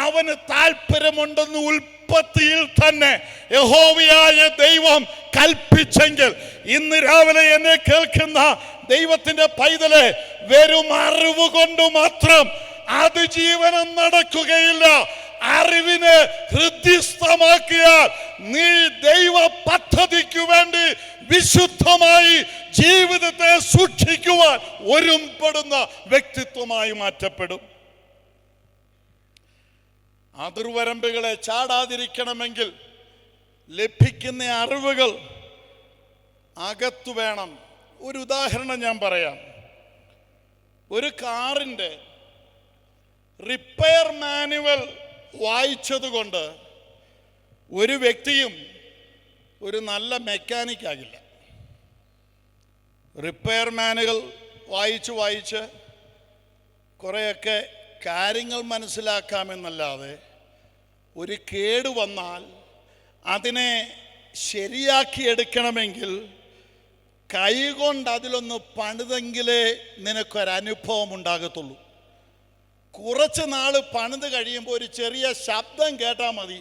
അവന് താല്പര്യമുണ്ടെന്ന് ഉൽപ്പത്തിയിൽ തന്നെ യഹോവയായ ദൈവം കൽപ്പിച്ചെങ്കിൽ ഇന്ന് രാവിലെ എന്നെ കേൾക്കുന്ന ദൈവത്തിന്റെ പൈതലെ, വെറും അറിവ് കൊണ്ട് മാത്രം അതിജീവനം നടക്കുകയില്ല. അറിവിനെ ഹൃദ്യസ്ഥമാക്കിയാൽ നീ ദൈവ പദ്ധതിക്കു വേണ്ടി വിശുദ്ധമായി ജീവിതത്തെ സൂക്ഷിക്കുവാൻ ഒരുമ്പെടുന്ന വ്യക്തിത്വമായി മാറ്റപ്പെടും. അതിർവരമ്പുകളെ ചാടാതിരിക്കണമെങ്കിൽ ലഭിക്കുന്ന അറിവുകൾ അകത്തു വേണം. ഒരു ഉദാഹരണം ഞാൻ പറയാം. ഒരു കാറിൻ്റെ റിപ്പയർ മാനുവൽ വായിച്ചതുകൊണ്ട് ഒരു വ്യക്തിയും ഒരു നല്ല മെക്കാനിക് ആകില്ല. റിപ്പയർ മാനുവൽ വായിച്ച് കുറേയൊക്കെ കാര്യങ്ങൾ മനസ്സിലാക്കാമെന്നല്ലാതെ ഒരു കേട് വന്നാൽ അതിനെ ശരിയാക്കിയെടുക്കണമെങ്കിൽ കൈകൊണ്ട് അതിലൊന്ന് പണിതെങ്കിലേ നിനക്കൊരനുഭവം ഉണ്ടാകത്തുള്ളൂ. കുറച്ച് നാൾ പണിത് കഴിയുമ്പോൾ ഒരു ചെറിയ ശബ്ദം കേട്ടാൽ മതി,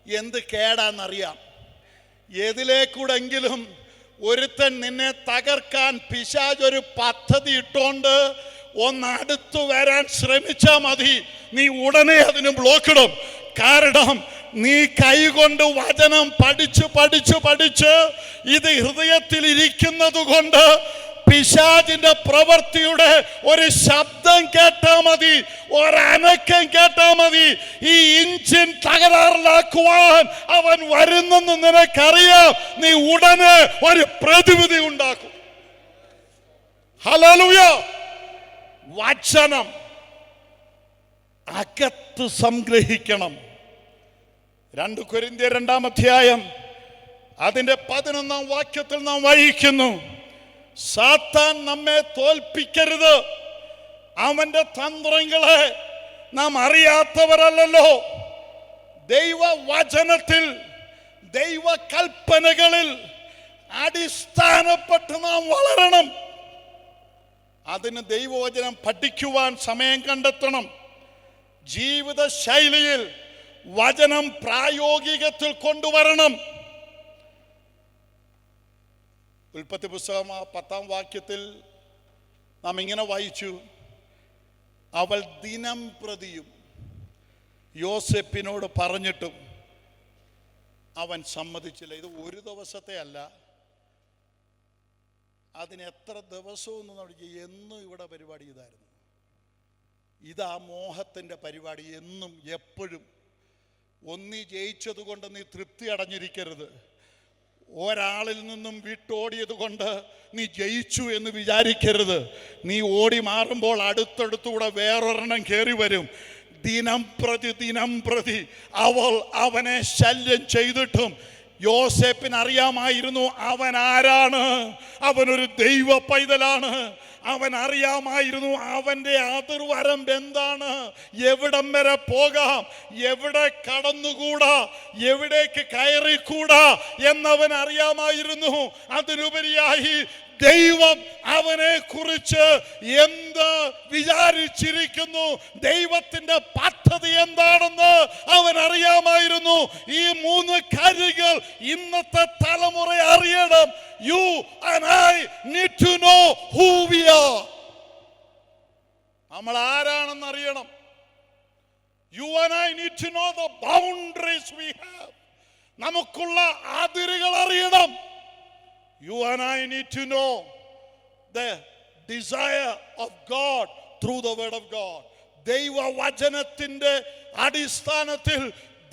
എന്ത് കേടാന്നറിയാം. ഏതിലേക്കൂടെങ്കിലും ഒരുത്തൻ നിന്നെ തകർക്കാൻ പിശാചൊരു പദ്ധതി ഇട്ടോണ്ട് ഒന്നടുത്തു വരാൻ ശ്രമിച്ചാൽ മതി, നീ ഉടനെ അതിന് ബ്ലോക്കിടും. കാരണം നീ കൈകൊണ്ട് വചനം പഠിച്ച് ഇത് ഹൃദയത്തിൽ ഇരിക്കുന്നത് കൊണ്ട് പിശാചിന്റെ പ്രവൃത്തിയുടെ ഒരു ശബ്ദം കേട്ടാ മതി, ഒരനക്കം കേട്ടാ മതി, ഈ ഇഞ്ചിൻ തകരാറിലാക്കുവാൻ അവൻ വരുന്നെന്ന് നിനക്കറിയാം. നീ ഉടനെ ഒരു പ്രതിവിധി ഉണ്ടാക്കും. ഹല്ലേലൂയ. വചനം അകത്ത് സംഗ്രഹിക്കണം. 2 കൊരിന്ത്യർ 2-ാം അധ്യായം അതിന്റെ 11-ാം വാക്യത്തിൽ നാം വായിക്കുന്നു, സാത്താൻ നമ്മെ തോൽപ്പിക്കരുത്, അവന്റെ തന്ത്രങ്ങളെ നാം അറിയാത്തവരല്ലോ. ദൈവവചനത്തിൽ ദൈവകൽപ്പനകളിൽ അടിസ്ഥാനപ്പെട്ട് നാം വളരണം. അതിന് ദൈവവചനം പഠിക്കുവാൻ സമയം കണ്ടെത്തണം. ജീവിത ശൈലിയിൽ വചനം പ്രായോഗികത്തിൽ കൊണ്ടുവരണം. ഉൽപ്പത്തി പുസ്തകം 10-ാം വാക്യത്തിൽ നാം ഇങ്ങനെ വായിച്ചു, അവൾ ദിനം പ്രതിയും യോസേപ്പിനോട് പറഞ്ഞിട്ടും അവൻ സമ്മതിച്ചില്ല. ഇത് ഒരു ദിവസത്തെ അല്ല, അതിന് എത്ര ദിവസമൊന്നും എന്നും ഇവിടെ പരിപാടി ഇതായിരുന്നു. ഇതാ മോഹത്തിൻ്റെ പരിപാടി. എന്നും എപ്പോഴും ഒന്നി ജയിച്ചത് കൊണ്ട് നീ തൃപ്തി അടഞ്ഞിരിക്കരുത്. ഒരാളിൽ നിന്നും വിട്ടോടിയത് കൊണ്ട് നീ ജയിച്ചു എന്ന് വിചാരിക്കരുത്. നീ ഓടി മാറുമ്പോൾ അടുത്തടുത്തൂടെ വേറൊരെണ്ണം കയറി വരും. ദിനം പ്രതി അവനെ ശല്യം ചെയ്തിട്ടും യോസേപ്പിന് അറിയാമായിരുന്നു അവൻ ആരാണ്. അവനൊരു ദൈവ പൈതലാണ്. അവൻ അറിയാമായിരുന്നു അവൻ്റെ അതിർവരമ്പ് എന്താണ്, എവിടം വരെ പോകാം, എവിടെ കടന്നുകൂടാ, എവിടേക്ക് കയറിക്കൂടാ എന്നവൻ അറിയാമായിരുന്നു. അതിനുപരിയായി ദൈവം അവനെ കുറിച്ച് എന്ത് വിചാരിച്ചിരിക്കുന്നു, ദൈവത്തിന്റെ പദ്ധതി എന്താണെന്ന് അവൻ അറിയാമായിരുന്നു. ഈ 3 കാര്യങ്ങൾ ഇന്നത്തെ തലമുറ അറിയണം. You and I need to know who we are. നമ്മൾ ആരാണെന്ന് അറിയണം. You and I need to know the boundaries we have. നമുക്കുള്ള അതിരുകൾ അറിയണം. You and I need to know the desire of God through the word of God. ദൈവവചനത്തിന്റെ അടിസ്ഥാനത്തിൽ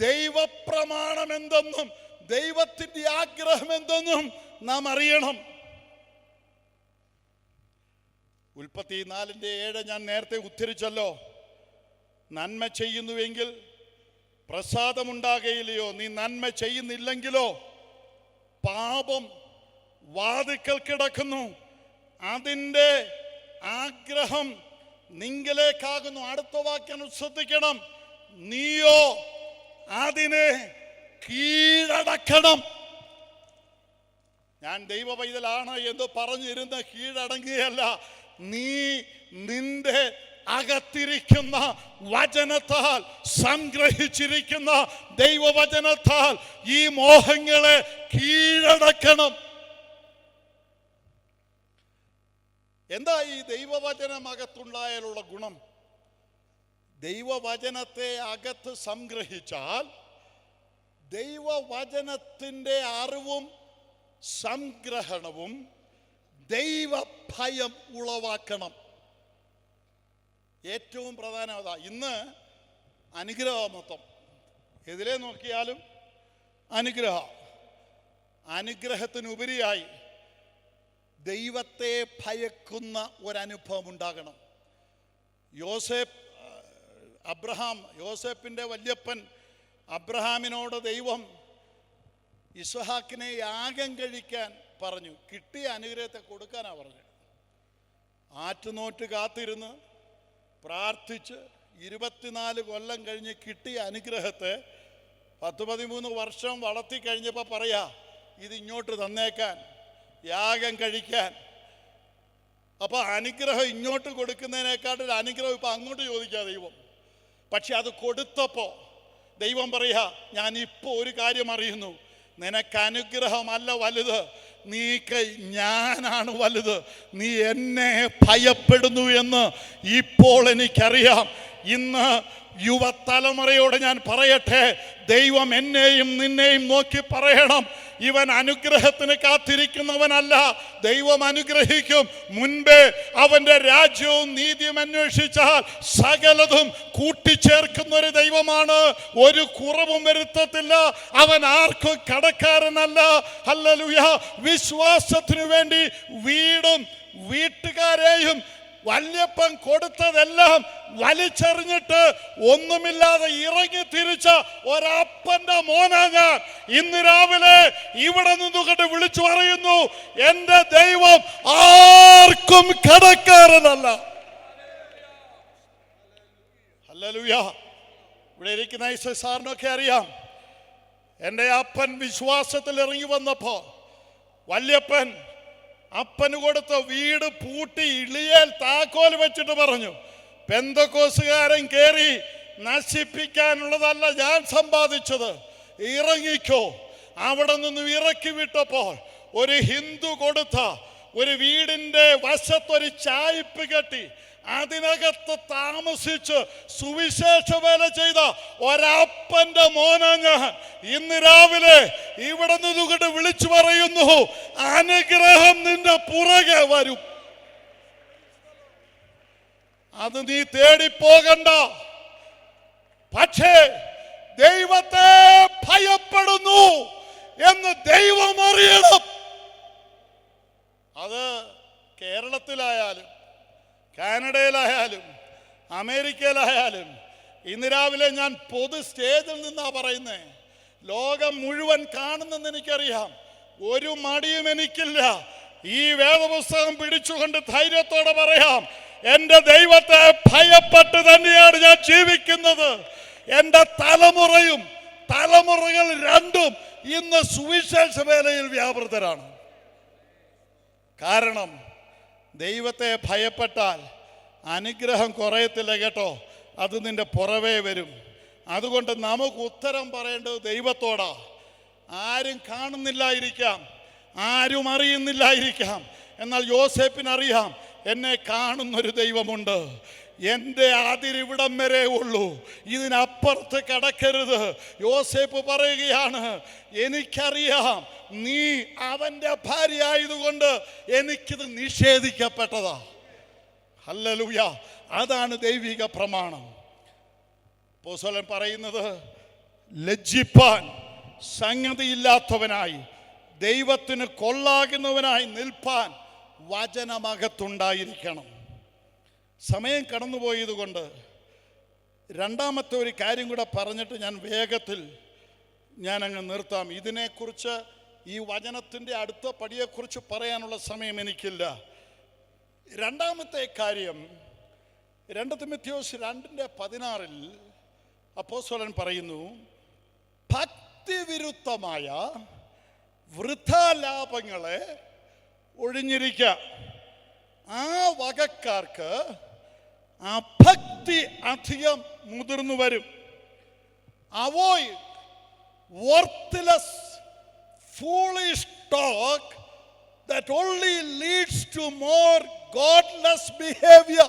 ദൈവപ്രമാണം എന്തെന്നും ദൈവത്തിന്റെ ആഗ്രഹം എന്തെന്നും നാം അറിയണം. ഉൽപ്പത്തി 4:7 ഞാൻ നേരത്തെ ഉദ്ധരിച്ചല്ലോ. നന്മ ചെയ്യുന്നുവെങ്കിൽ പ്രസാദമുണ്ടാകയില്ലയോ, നീ നന്മ ചെയ്യുന്നില്ലെങ്കിലോ പാപം വാതിക്കൽ കിടക്കുന്നു, അതിൻ്റെ ആഗ്രഹം നിങ്കലേക്കാകുന്നു. അടുത്ത വാക്യം ശ്രദ്ധിക്കണം, നീയോ അതിനെ കീഴടക്കണം. ഞാൻ ദൈവ പൈതലാണ് എന്ന് പറഞ്ഞിരുന്ന കീഴടങ്ങുകയല്ല, നീ നിന്റെ അകത്തിരിക്കുന്ന വചനത്താൽ, സംഗ്രഹിച്ചിരിക്കുന്ന ദൈവവചനത്താൽ ഈ മോഹങ്ങളെ കീഴടക്കണം. എന്താ ഈ ദൈവവചനം അകത്തുണ്ടായാലുള്ള ഗുണം? ദൈവവചനത്തെ അകത്ത് സംഗ്രഹിച്ചാൽ ദൈവവചനത്തിൻ്റെ അറിവും സംഗ്രഹണവും ദൈവഭയം ഉളവാക്കണം. ഏറ്റവും പ്രധാനം അതാ. ഇന്ന് അനുഗ്രഹം മൊത്തം എതിലെ നോക്കിയാലും അനുഗ്രഹത്തിനുപരിയായി ദൈവത്തെ ഭയക്കുന്ന ഒരനുഭവം ഉണ്ടാകണം. യോസേപ്പിൻ്റെ വല്യപ്പൻ അബ്രഹാമിനോട് ദൈവം ഇസ്ഹാക്കിനെ യാഗം കഴിക്കാൻ പറഞ്ഞു. കിട്ടിയ അനുഗ്രഹത്തെ കൊടുക്കാനാ പറഞ്ഞു. ആറ്റുനോറ്റ് കാത്തിരുന്ന് പ്രാർത്ഥിച്ച് 24 കൊല്ലം കഴിഞ്ഞ് കിട്ടിയ അനുഗ്രഹത്തെ 10-13 വർഷം വളർത്തി കഴിഞ്ഞപ്പോൾ പറയാ, ഇത് ഇങ്ങോട്ട് തന്നേക്കാൻ, യാഗം കഴിക്കാൻ. അപ്പോൾ അനുഗ്രഹം ഇങ്ങോട്ട് കൊടുക്കുന്നതിനേക്കാട്ടൊരു അനുഗ്രഹം ഇപ്പം അങ്ങോട്ട് ചോദിക്കുക ദൈവം. പക്ഷെ അത് കൊടുത്തപ്പോൾ ദൈവം പറയാ, ഞാനിപ്പോൾ ഒരു കാര്യം അറിയുന്നു, നിനക്ക് അനുഗ്രഹമല്ല വലുത്, ഞാനാണ് വലുത്. നീ എന്നെ ഭയപ്പെടുന്നു എന്ന് ഇപ്പോൾ എനിക്കറിയാം. ഇന്ന് യുവതലമുറയോട് ഞാൻ പറയട്ടെ, ദൈവം എന്നെയും നിന്നെയും നോക്കി പറയണം, ഇവൻ അനുഗ്രഹത്തിന് കാത്തിരിക്കുന്നവനല്ല, ദൈവം അനുഗ്രഹിക്കും. മുൻപേ അവൻ്റെ രാജ്യവും നീതിയും അന്വേഷിച്ചാൽ സകലതും കൂട്ടിച്ചേർക്കുന്ന ഒരു ദൈവമാണ്. ഒരു കുറവും വരുത്തത്തില്ല. അവൻ ആർക്കും കടക്കാരനല്ല. ഹല്ലേലൂയ. വിശ്വാസത്തിനു വേണ്ടി വീടും വീട്ടുകാരെയും വല്യപ്പൻ കൊടുത്തതെല്ലാം വലിച്ചെറിഞ്ഞിട്ട് ഒന്നുമില്ലാതെ ഇറങ്ങി തിരിച്ച ഒരപ്പന്റെ മോനാ ഞാൻ. ഇന്ന് രാവിലെ ഇവിടെ നിന്നുകൊണ്ട് വിളിച്ചു പറയുന്നു, എന്റെ ദൈവം ആർക്കും കടക്കാരനല്ല. ഹല്ലേലൂയ. ഇവിടെ ഇരിക്കുന്ന സാറിനൊക്കെ അറിയാം, എൻ്റെ അപ്പൻ വിശ്വാസത്തിൽ ഇറങ്ങി വന്നപ്പോ വല്യപ്പൻ അപ്പന് കൊടുത്ത വീട് പൂട്ടി ഇളിയേൽ താക്കോൽ വെച്ചിട്ട് പറഞ്ഞു, പെന്തക്കോസുകാരൻ കയറി നശിപ്പിക്കാനുള്ളതല്ല ഞാൻ സമ്പാദിച്ചത്, ഇറങ്ങിക്കോ. അവിടെ നിന്ന് ഇറക്കി വിട്ടപ്പോൾ ഒരു ഹിന്ദു കൊടുത്ത ഒരു വീടിൻ്റെ വശത്തൊരു ചായ്പ് കെട്ടി അതിനകത്ത് താമസിച്ച് സുവിശേഷ വേല ചെയ്ത ഒരപ്പന്റെ മോനാ ഞാൻ. ഇന്ന് രാവിലെ ഇവിടെ നിന്നുകൊണ്ട് വിളിച്ചു പറയുന്നു, അനുഗ്രഹം നിന്റെ പുറകെ വരും. അത് നീ തേടിപ്പോകണ്ട. പക്ഷേ ദൈവത്തെ ഭയപ്പെടുന്നു എന്ന് ദൈവം അറിയണം. അത് കേരളത്തിലായാലും കാനഡയിലായാലും അമേരിക്കയിലായാലും. ഇന്ന് രാവിലെ ഞാൻ പൊതു സ്റ്റേജിൽ നിന്നാ പറയുന്നേ, ലോകം മുഴുവൻ കാണുന്നെന്ന് എനിക്കറിയാം. ഒരു മടിയും എനിക്കില്ല. ഈ വേദപുസ്തകം പിടിച്ചുകൊണ്ട് ധൈര്യത്തോടെ പറയാം, എൻ്റെ ദൈവത്തെ ഭയപ്പെട്ട് തന്നെയാണ് ഞാൻ ജീവിക്കുന്നത്. എൻ്റെ തലമുറകൾ രണ്ടും ഇന്ന് സുവിശേഷ വേലയിൽ വ്യാപൃതരാണ്. കാരണം ദൈവത്തെ ഭയപ്പെട്ടാൽ അനുഗ്രഹം കുറയത്തില്ല കേട്ടോ, അത് നിന്റെ പുറവേ വരും. അതുകൊണ്ട് നമുക്ക് ഉത്തരം പറയേണ്ടത് ദൈവത്തോടാ. ആരും കാണുന്നില്ലായിരിക്കാം, ആരും അറിയുന്നില്ലായിരിക്കാം, എന്നാൽ യോസേപ്പിനറിയാം, എന്നെ കാണുന്നൊരു ദൈവമുണ്ട്. എൻ്റെ അതിരിവിടം വരെ ഉള്ളൂ, ഇതിനപ്പുറത്ത് കടക്കരുത്. യോസേപ്പ് പറയുകയാണ്, എനിക്കറിയാം നീ അവൻ്റെ ഭാര്യ ആയതുകൊണ്ട് എനിക്കിത് നിഷേധിക്കപ്പെട്ടതാ. ഹല്ലേലൂയ. അതാണ് ദൈവിക പ്രമാണം. അപ്പോസ്തലൻ പറയുന്നത്, ലജ്ജിപ്പാൻ സംഗതിയില്ലാത്തവനായി ദൈവത്തിന് കൊള്ളാകുന്നവനായി നിൽപ്പാൻ വചനമകത്തുണ്ടായിരിക്കണം. സമയം കടന്നുപോയതുകൊണ്ട് രണ്ടാമത്തെ ഒരു കാര്യം കൂടെ പറഞ്ഞിട്ട് ഞാൻ വേഗത്തിൽ അങ്ങ് നിർത്താം. ഇതിനെക്കുറിച്ച്, ഈ വചനത്തിൻ്റെ അടുത്ത പടിയെക്കുറിച്ച് പറയാനുള്ള സമയം എനിക്കില്ല. രണ്ടാമത്തെ കാര്യം 2 തിമോഥെയോസ് 2:16 അപ്പോസ്തലൻ പറയുന്നു, ഭക്തിവിരുദ്ധമായ വൃഥാലാപങ്ങളെ ഒഴിഞ്ഞിരിക്കുക. ആ വകക്കാർക്ക് അഭക്തി അധികം മുതിർന്നു വരും. Avoid worthless foolish talk that only leads to more godless behavior.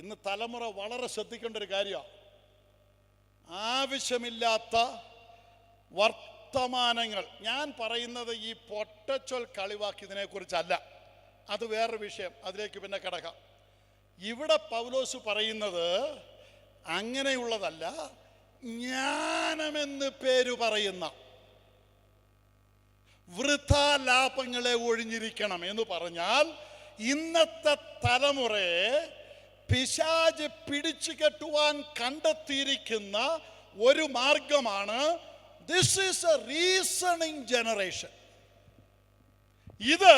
ഇന്ന് തലമുറ വളരെ ശ്രദ്ധിക്കേണ്ട ഒരു കാര്യമാണ്. ആവശ്യമില്ലാത്ത വർത്തമാനങ്ങൾ. ഞാൻ പറയുന്നത് ഈ പൊട്ടച്ചൊൽ കളിവാക്കിയതിനെ കുറിച്ചല്ല, അത് വേറൊരു വിഷയം, അതിലേക്ക് പിന്നെ കിടക്കാം. ഇവിടെ പൗലോസ് പറയുന്നത് അങ്ങനെയുള്ളതല്ല. ജ്ഞാനമെന്ന് പേര് പറയുന്ന വൃഥാലാപങ്ങളെ ഒഴിഞ്ഞിരിക്കണം എന്ന് പറഞ്ഞാൽ, ഇന്നത്തെ തലമുറയെ പിശാച് പിടിച്ചു കെട്ടുവാൻ കണ്ടെത്തിയിരിക്കുന്ന ഒരു മാർഗമാണ് this is A reasoning generation. ഇത്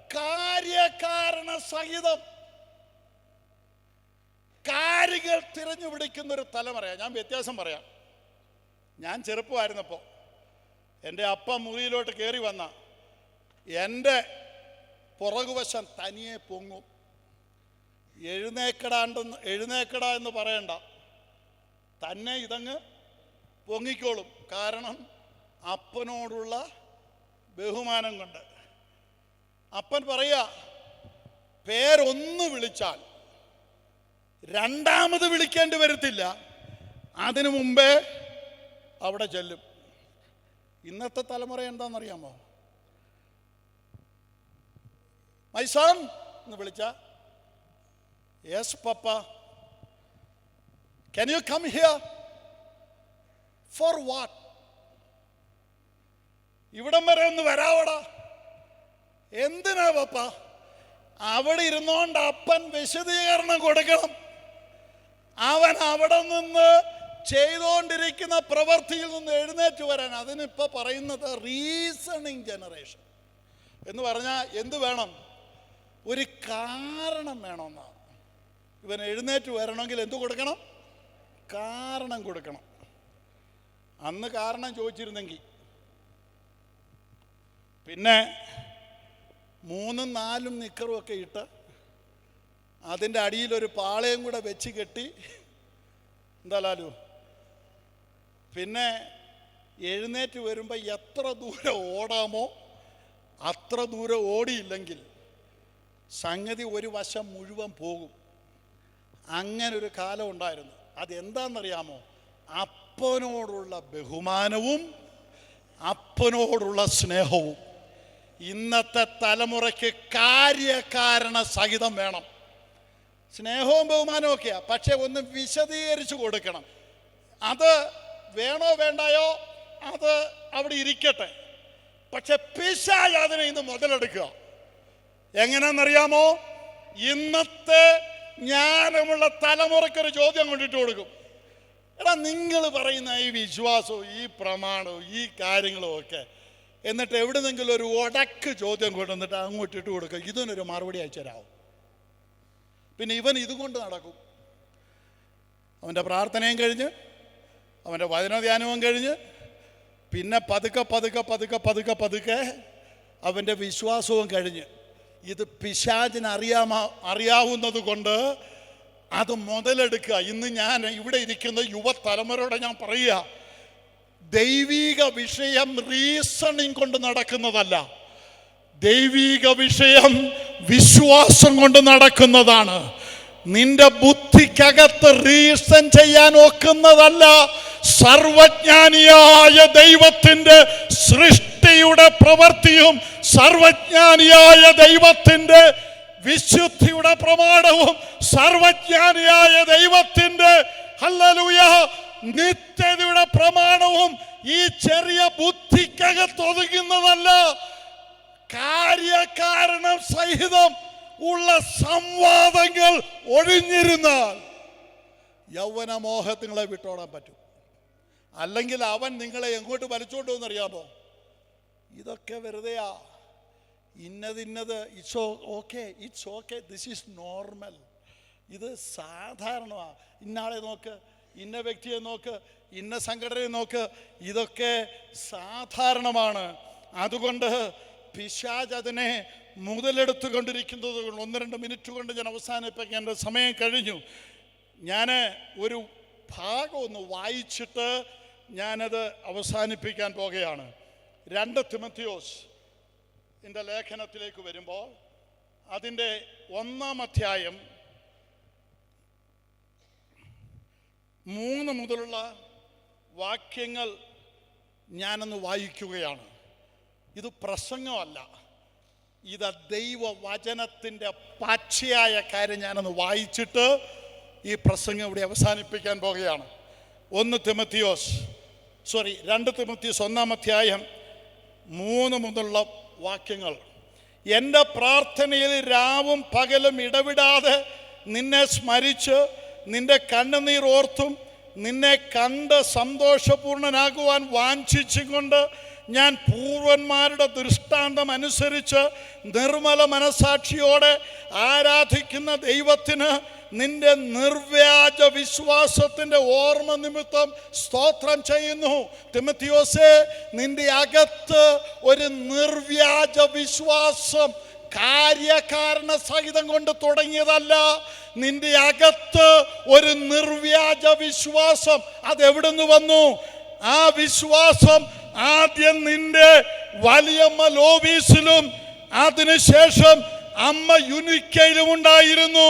കാര്യകാരണ സഹിതം കാര്യങ്ങൾ തിരഞ്ഞു പിടിക്കുന്ന ഒരു തലമുറയാണ്. ഞാൻ വ്യത്യാസം പറയാം. ഞാൻ ചെറുപ്പമായിരുന്നപ്പോൾ എൻ്റെ അപ്പ മുറിയിലോട്ട് കയറി വന്ന എൻ്റെ പുറകുവശം തനിയെ പൊങ്ങും. എഴുന്നേക്കട എന്ന് പറയണ്ട, തന്നെ ഇതങ്ങ് പൊങ്ങിക്കോളും. കാരണം അപ്പനോടുള്ള ബഹുമാനം കൊണ്ട്. അപ്പൻ പറയുക, പേരൊന്ന് വിളിച്ചാൽ രണ്ടാമത് വിളിക്കേണ്ടി വരത്തില്ല, അതിനു മുമ്പേ അവിടെ ചെല്ലും. ഇന്നത്തെ തലമുറ എന്താണെന്നറിയാമോ? മൈ സൺ എന്ന് വിളിച്ച, yes papa, can you come here? For what? ഇവിടം വരെ ഒന്ന് വരാവടാ. എന്തിനാ പപ്പ? അവിടെ ഇരുന്നോണ്ട് അപ്പൻ വിശദീകരണം കൊടുക്കണം. അവൻ അവിടെ നിന്ന് ചെയ്തുകൊണ്ടിരിക്കുന്ന പ്രവൃത്തിയിൽ നിന്ന് എഴുന്നേറ്റ് വരാൻ. അതിനിപ്പോൾ പറയുന്നത് റീസണിങ് ജനറേഷൻ എന്ന് പറഞ്ഞാൽ എന്ത് വേണം? ഒരു കാരണം വേണമെന്നാണ്. ഇവൻ എഴുന്നേറ്റ് വരണമെങ്കിൽ എന്തു കൊടുക്കണം? കാരണം കൊടുക്കണം. അന്ന് കാരണം ചോദിച്ചിരുന്നെങ്കിൽ പിന്നെ 3 4 നിക്കറും ഒക്കെ ഇട്ട് അതിൻ്റെ അടിയിലൊരു പാളയും കൂടെ വെച്ച് കെട്ടി, എന്താ ലാലു, പിന്നെ എഴുന്നേറ്റ് വരുമ്പോൾ എത്ര ദൂരം ഓടാമോ അത്ര ദൂരം ഓടിയില്ലെങ്കിൽ സംഗതി ഒരു വശം മുഴുവൻ പോകും. അങ്ങനൊരു കാലം ഉണ്ടായിരുന്നു. അതെന്താണെന്നറിയാമോ? അപ്പനോടുള്ള ബഹുമാനവും അപ്പനോടുള്ള സ്നേഹവും. ഇന്നത്തെ തലമുറയ്ക്ക് കാര്യകാരണ സഹിതം വേണം. സ്നേഹവും ബഹുമാനവും ഒക്കെയാ, പക്ഷെ ഒന്ന് വിശദീകരിച്ചു കൊടുക്കണം. അത് വേണോ വേണ്ടായോ അത് അവിടെ ഇരിക്കട്ടെ. പക്ഷെ പിശാച് അതിനെ ഇന്ന് മുതലെടുക്കുക. എങ്ങനെയെന്നറിയാമോ? ഇന്നത്തെ ജ്ഞാനമുള്ള തലമുറയ്ക്കൊരു ചോദ്യം കൊണ്ടിട്ട് കൊടുക്കും. എടാ, നിങ്ങൾ പറയുന്ന ഈ വിശ്വാസവും ഈ പ്രമാണവും ഈ കാര്യങ്ങളും ഒക്കെ, എന്നിട്ട് എവിടെന്നെങ്കിലും ഒരു ഉടക്ക് ചോദ്യം കൊണ്ടുവന്നിട്ട് അങ്ങോട്ട് ഇട്ട് കൊടുക്കുക. ഇതിനൊരു മറുപടി അയച്ചു തരാവും. പിന്നെ ഇവൻ ഇതുകൊണ്ട് നടക്കും. അവൻ്റെ പ്രാർത്ഥനയും കഴിഞ്ഞ്, അവൻ്റെ വചനധ്യാനവും കഴിഞ്ഞ്, പിന്നെ പതുക്കെ പതുക്കെ പതുക്കെ പതുക്കെ പതുക്കെ അവൻ്റെ വിശ്വാസവും കഴിഞ്ഞ്. ഇത് പിശാചിന് അറിയാവുന്നത് കൊണ്ട് അത് മുതലെടുക്കുക. ഇന്ന് ഞാൻ ഇവിടെ ഇരിക്കുന്ന യുവതലമുറയോടെ ഞാൻ പറയുക, ദൈവിക വിഷയം റീസണിങ് കൊണ്ട് നടക്കുന്നതല്ല, ദൈവിക വിഷയം വിശ്വാസം കൊണ്ട് നടക്കുന്നതാണ്. നിന്റെ ബുദ്ധിക്കകത്ത് റീസൺ ചെയ്യാൻ ഒക്കുന്നതല്ല. സർവജ്ഞാനിയായ ദൈവത്തിൻ്റെ സൃഷ്ടിയുടെ പ്രവൃത്തിയും സർവജ്ഞാനിയായ ദൈവത്തിൻ്റെ വിശുദ്ധിയുടെ പ്രമാണവും സർവജ്ഞാനിയായ ദൈവത്തിൻ്റെ ഹല്ലേലൂയ നിത്യതയുടെ പ്രമാണവും ഈ ചെറിയ ബുദ്ധിക്കകത്ത് ഒതുങ്ങുന്നതല്ല. കാര്യകാരണം സഹിതം ഉള്ള സംവാദങ്ങൾ ഒഴിഞ്ഞിരുന്നാൽ യൗവനമോഹത്തിങ്ങളെ വിട്ടോടാൻ പറ്റും. അല്ലെങ്കിൽ അവൻ നിങ്ങളെ എങ്ങോട്ട് വലിച്ചോണ്ട് പോകുന്നറിയാമോ? ഇതൊക്കെ വെറുതെയാ, ഇന്നത് it's okay, this is normal, ഇത് സാധാരണമാണ്. ഇന്നാളെ നോക്ക്, ഇന്ന വ്യക്തിയെ നോക്ക്, ഇന്ന സംഘടനയെ നോക്ക്, ഇതൊക്കെ സാധാരണമാണ്. അതുകൊണ്ട് പിശാച് അതിനെ മുതലെടുത്തുകൊണ്ടിരിക്കുന്നത് കൊണ്ട് 1-2 മിനിറ്റ് കൊണ്ട് ഞാൻ അവസാനിപ്പിക്കാൻ എൻ്റെ സമയം കഴിഞ്ഞു. ഞാൻ ഒരു ഭാഗം ഒന്ന് വായിച്ചിട്ട് ഞാനത് അവസാനിപ്പിക്കാൻ പോകുകയാണ്. 2 തിമോത്തിയോസ് എൻ്റെ ലേഖനത്തിലേക്ക് വരുമ്പോൾ അതിൻ്റെ 1-ാം അധ്യായം 3 മുതലുള്ള വാക്യങ്ങൾ ഞാനൊന്ന് വായിക്കുകയാണ്. ഇത് പ്രസംഗമല്ല, ഇത് ദൈവവചനത്തിൻ്റെ പച്ചയായ കാര്യം ഞാനൊന്ന് വായിച്ചിട്ട് ഈ പ്രസംഗം ഇവിടെ അവസാനിപ്പിക്കാൻ പോകുകയാണ്. 2 തിമോത്തിയോസ് 1 അധ്യായം 3 മുതലുള്ള വാക്യങ്ങൾ. എൻ്റെ പ്രാർത്ഥനയിൽ രാവും പകലും ഇടവിടാതെ നിന്നെ സ്മരിച്ച് നിന്റെ കണ്ണുനീർ ഓർത്തും നിന്നെ കണ്ട് സന്തോഷപൂർണനാകുവാൻ വാഞ്ചിച്ചുകൊണ്ട് ഞാൻ പൂർവന്മാരുടെ ദൃഷ്ടാന്തം അനുസരിച്ച് നിർമ്മല മനസാക്ഷിയോടെ ആരാധിക്കുന്ന ദൈവത്തിന് നിന്റെ നിർവ്യാജ വിശ്വാസത്തിൻ്റെ ഓർമ്മ നിമിത്തം സ്തോത്രം ചെയ്യുന്നു. തിമോത്തിയോസേ, നിന്റെ അകത്ത് ഒരു നിർവ്യാജ വിശ്വാസം കാര്യകാരണ സഹിതം കൊണ്ട് തുടങ്ങിയതല്ല. നിന്റെ അകത്ത് ഒരു നിർവ്യാജ വിശ്വാസം അതെവിടുന്ന് വന്നു? ആ വിശ്വാസം ആദ്യം നിന്റെ വലിയമ്മ ലോവീസിലും അതിനുശേഷം അമ്മ യുനിക്കയിലും ഉണ്ടായിരുന്നു,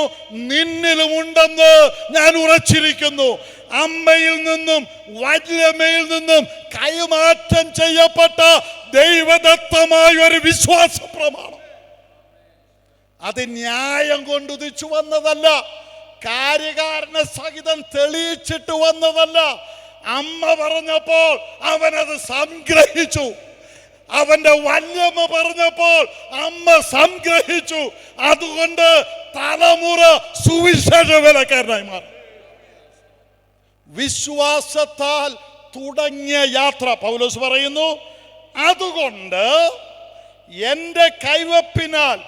നിന്നിലും ഉണ്ടെന്ന് ഞാൻ ഉറച്ചിരിക്കുന്നു. അമ്മയിൽ നിന്നും വലിയമ്മയിൽ നിന്നും കൈമാറ്റം ചെയ്യപ്പെട്ട ദൈവദത്തമായ ഒരു വിശ്വാസ പ്രമാണം. അത് ന്യായം കൊണ്ട് ഉദിച്ചു വന്നതല്ല, കാര്യകാരണ സഹിതം തെളിയിച്ചിട്ട് വന്നതല്ല. അമ്മ പറഞ്ഞപ്പോൾ അവനത് സംഗ്രഹിച്ചു. അവന്റെ വല്യമ്മ പറഞ്ഞപ്പോൾ അമ്മ സംഗ്രഹിച്ചു. അതുകൊണ്ട് തലമുറ സുവിശേഷ വേലക്കാരനായി മാറി. വിശ്വാസത്താൽ തുടങ്ങിയ യാത്ര, പൗലോസ് പറയുന്നു, അതുകൊണ്ട് എൻ്റെ കൈവപ്പിനാൽ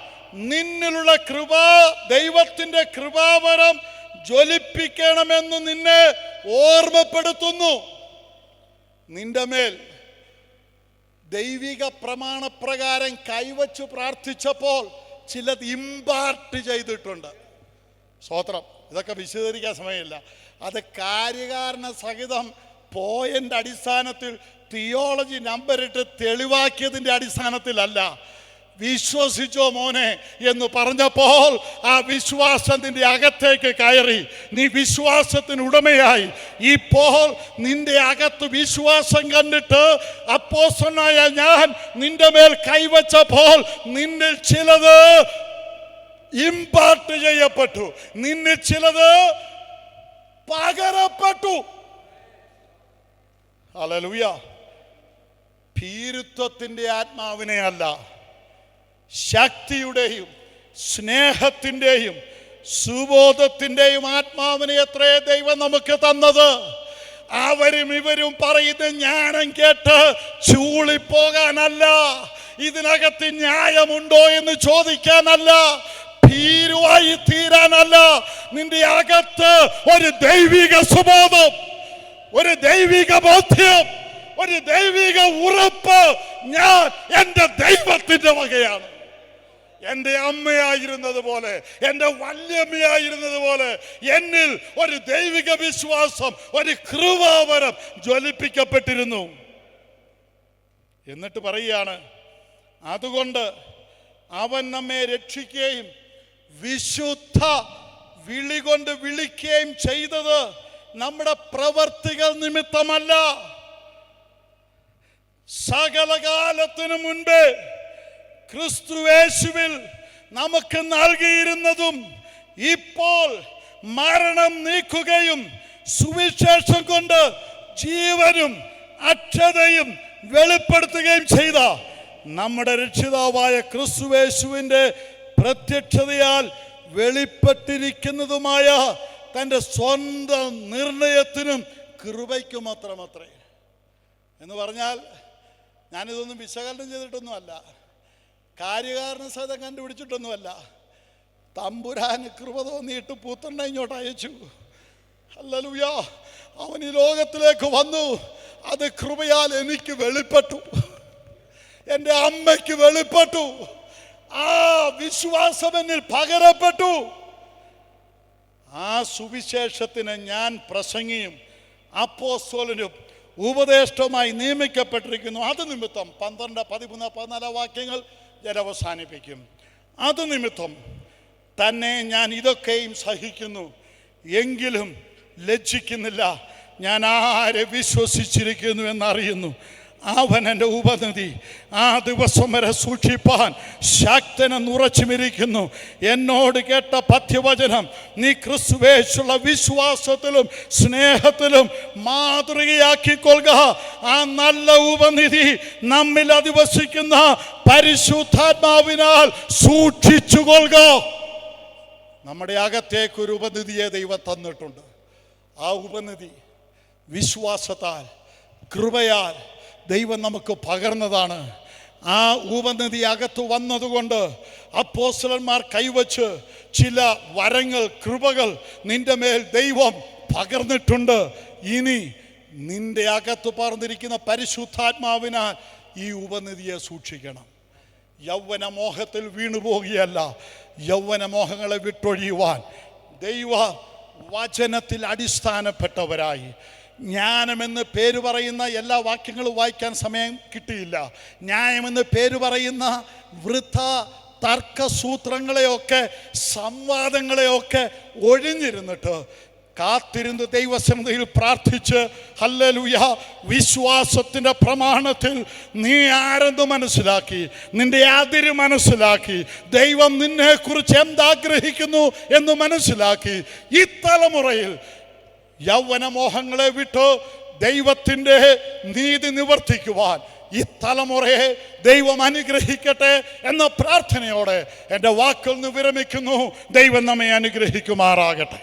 നിന്നിലുള്ള ദൈവത്തിൻ്റെ കൃപാവരം ജ്വലിപ്പിക്കണമെന്ന് നിന്നെ ഓർമ്മപ്പെടുത്തുന്നു. നിന്റെ മേൽ ദൈവിക പ്രമാണപ്രകാരം കൈവച്ചു പ്രാർത്ഥിച്ചപ്പോൾ ചിലത് ഇമ്പാർട്ട് ചെയ്തിട്ടുണ്ട്. സ്തോത്രം. ഇതൊക്കെ വിശദീകരിക്കാൻ സമയമില്ല. അത് കാര്യകാരണ സഹിതം പോയിന്റ് അടിസ്ഥാനത്തിൽ തിയോളജി നമ്പറിട്ട് തെളിവാക്കിയതിൻ്റെ അടിസ്ഥാനത്തിലല്ല. വിശ്വസിച്ചോ മോനെ എന്ന് പറഞ്ഞപ്പോൾ ആ വിശ്വാസം നിന്റെ അകത്തേക്ക് കയറി. നീ വിശ്വാസത്തിന് ഉടമയായി. ഇപ്പോൾ നിന്റെ അകത്ത് വിശ്വാസം കണ്ടിട്ട് അപ്പോസ്തലനായ ഞാൻ നിന്റെ മേൽ കൈവച്ചപ്പോൾ നിന്നിൽ ചിലത് ഇമ്പാർട്ട് ചെയ്യപ്പെട്ടു, നിന്നിൽ ചിലത് പകരപ്പെട്ടു. ഹല്ലേലൂയ. ഭീരുത്വത്തിൻ്റെ ആത്മാവിനെ അല്ല, ശക്തിയുടെയും സ്നേഹത്തിൻ്റെയും സുബോധത്തിൻ്റെയും ആത്മാവിനെ എത്രേ ദൈവം നമുക്ക് തന്നത്. അവരും ഇവരും പറയുന്ന ജ്ഞാനം കേട്ട് ചൂളിപ്പോകാനല്ല, ഇതിനകത്ത് ന്യായമുണ്ടോ എന്ന് ചോദിക്കാനല്ല, ഭീരുവായി തീരാനല്ല. നിന്റെ അകത്ത് ഒരു ദൈവിക സുബോധം, ഒരു ദൈവിക ബോധ്യം, ഒരു ദൈവിക ഉറപ്പ്, ഞാൻ എൻ്റെ ദൈവത്തിൻ്റെ വകയാണ്. എൻ്റെ അമ്മയായിരുന്നത് പോലെ, എൻ്റെ വല്യമ്മയായിരുന്നത് പോലെ എന്നിൽ ഒരു ദൈവിക വിശ്വാസം, ഒരു കൃപാവരം ജ്വലിപ്പിക്കപ്പെട്ടിരുന്നു. എന്നിട്ട് പറയുകയാണ്, അതുകൊണ്ട് അവൻ നമ്മെ രക്ഷിക്കുകയും വിശുദ്ധ വിളി കൊണ്ട് വിളിക്കുകയും ചെയ്തത് നമ്മുടെ പ്രവർത്തികൾ നിമിത്തമല്ല, സകലകാലത്തിനു മുൻപേ ക്രിസ്തുയേശുവിൽ നമുക്ക് നൽകിയിരുന്നതും ഇപ്പോൾ മരണം നീക്കുകയും സുവിശേഷം കൊണ്ട് ജീവനും അക്ഷതയും വെളിപ്പെടുത്തുകയും ചെയ്ത നമ്മുടെ രക്ഷിതാവായ ക്രിസ്തുയേശുവിൻ്റെ പ്രത്യക്ഷതയാൽ വെളിപ്പെട്ടിരിക്കുന്നതുമായ തൻ്റെ സ്വന്തം നിർണയത്തിനും കൃപയ്ക്കും മാത്രമത്രേ. എന്ന് പറഞ്ഞാൽ ഞാനിതൊന്നും വിശകലനം ചെയ്തിട്ടൊന്നുമല്ല, കാര്യകാരണ സഹിതം കണ്ടുപിടിച്ചിട്ടൊന്നുമല്ല. തമ്പുരാന് കൃപ തോന്നിയിട്ട് പുത്രനെ ഇങ്ങോട്ട് അയച്ചു. ഹല്ലേലൂയ. അവൻ ഈ ലോകത്തിലേക്ക് വന്നു. അത് കൃപയാൽ എനിക്ക് വെളിപ്പെട്ടു, എൻ്റെ അമ്മയ്ക്ക് വെളിപ്പെട്ടു. ആ വിശ്വാസം എന്നിൽ പകരപ്പെട്ടു. ആ സുവിശേഷത്തിന് ഞാൻ പ്രസംഗിയും അപ്പോസ്തലനും ഉപദേഷ്ടമായി നിയമിക്കപ്പെട്ടിരിക്കുന്നു. അത് നിമിത്തം 12, 13, 14 വാക്യങ്ങൾ ഞാൻ അവസാനിപ്പിക്കും. അത് നിമിത്തം തന്നെ ഞാൻ ഇതൊക്കെയും സഹിക്കുന്നു. എങ്കിലും ലജ്ജിക്കുന്നില്ല. ഞാൻ ആരെ വിശ്വസിച്ചിരിക്കുന്നു എന്നറിയുന്നു. അവൻ എൻ്റെ ഉപനിധി. ആ ദിവസം വരെ സൂക്ഷിപ്പാൻ ശക്തനെന്ന് ഉറച്ചുമിരിക്കുന്നു. എന്നോട് കേട്ട പഥ്യവചനം നീ ക്രിസ്തുവേശുള്ള വിശ്വാസത്തിലും സ്നേഹത്തിലും മാതൃകയാക്കിക്കൊള്ളുക. ആ നല്ല ഉപനിധി നമ്മിൽ അധിവസിക്കുന്ന പരിശുദ്ധാത്മാവിനാൽ സൂക്ഷിച്ചുകൊള്ളുക. നമ്മുടെ അകത്തേക്കൊരു ഉപനിധിയെ ദൈവം തന്നിട്ടുണ്ട്. ആ ഉപനിധി വിശ്വാസത്താൽ കൃപയാൽ ദൈവം നമുക്ക് പകർന്നതാണ്. ആ ഉപനിധി അകത്ത് വന്നതുകൊണ്ട് അപ്പോസ്തലന്മാർ കൈവച്ച് ചില വരങ്ങൾ, കൃപകൾ നിന്റെ മേൽ ദൈവം പകർന്നിട്ടുണ്ട്. ഇനി നിന്റെ അകത്ത് പകർന്നിരിക്കുന്ന പരിശുദ്ധാത്മാവിനാൽ ഈ ഉപനിധിയെ സൂക്ഷിക്കണം. യൗവന മോഹത്തിൽ വീണുപോകുകയല്ല, യൗവന മോഹങ്ങളെ വിട്ടൊഴിയുവാൻ ദൈവ വചനത്തിൽ അടിസ്ഥാനപ്പെട്ടവരായി. ജ്ഞാനമെന്ന് പേര് പറയുന്ന എല്ലാ വാക്യങ്ങളും വായിക്കാൻ സമയം കിട്ടിയില്ല. ന്യായമെന്ന് പേര് പറയുന്ന വൃഥ തർക്കസൂത്രങ്ങളെയൊക്കെ സംവാദങ്ങളെയൊക്കെ ഒഴിഞ്ഞിരുന്നിട്ട് കാത്തിരുന്ന് ദൈവസന്നിധിയിൽ പ്രാർത്ഥിച്ച് ഹല്ലേലൂയ വിശ്വാസത്തിൻ്റെ പ്രമാണത്തിൽ നീ ആരെന്ന് മനസ്സിലാക്കി, നിന്റെ അതിര് മനസ്സിലാക്കി, ദൈവം നിന്നെക്കുറിച്ച് എന്താഗ്രഹിക്കുന്നു എന്ന് മനസ്സിലാക്കി ഈ തലമുറയിൽ യൗവനമോഹങ്ങളെ വിട്ട് ദൈവത്തിൻ്റെ നീതി നിവർത്തിക്കുവാൻ ഈ തലമുറയെ ദൈവം അനുഗ്രഹിക്കട്ടെ എന്ന പ്രാർത്ഥനയോടെ എൻ്റെ വാക്കിൽ നിന്ന് വിരമിക്കുന്നു. ദൈവം നമ്മെ അനുഗ്രഹിക്കുമാറാകട്ടെ.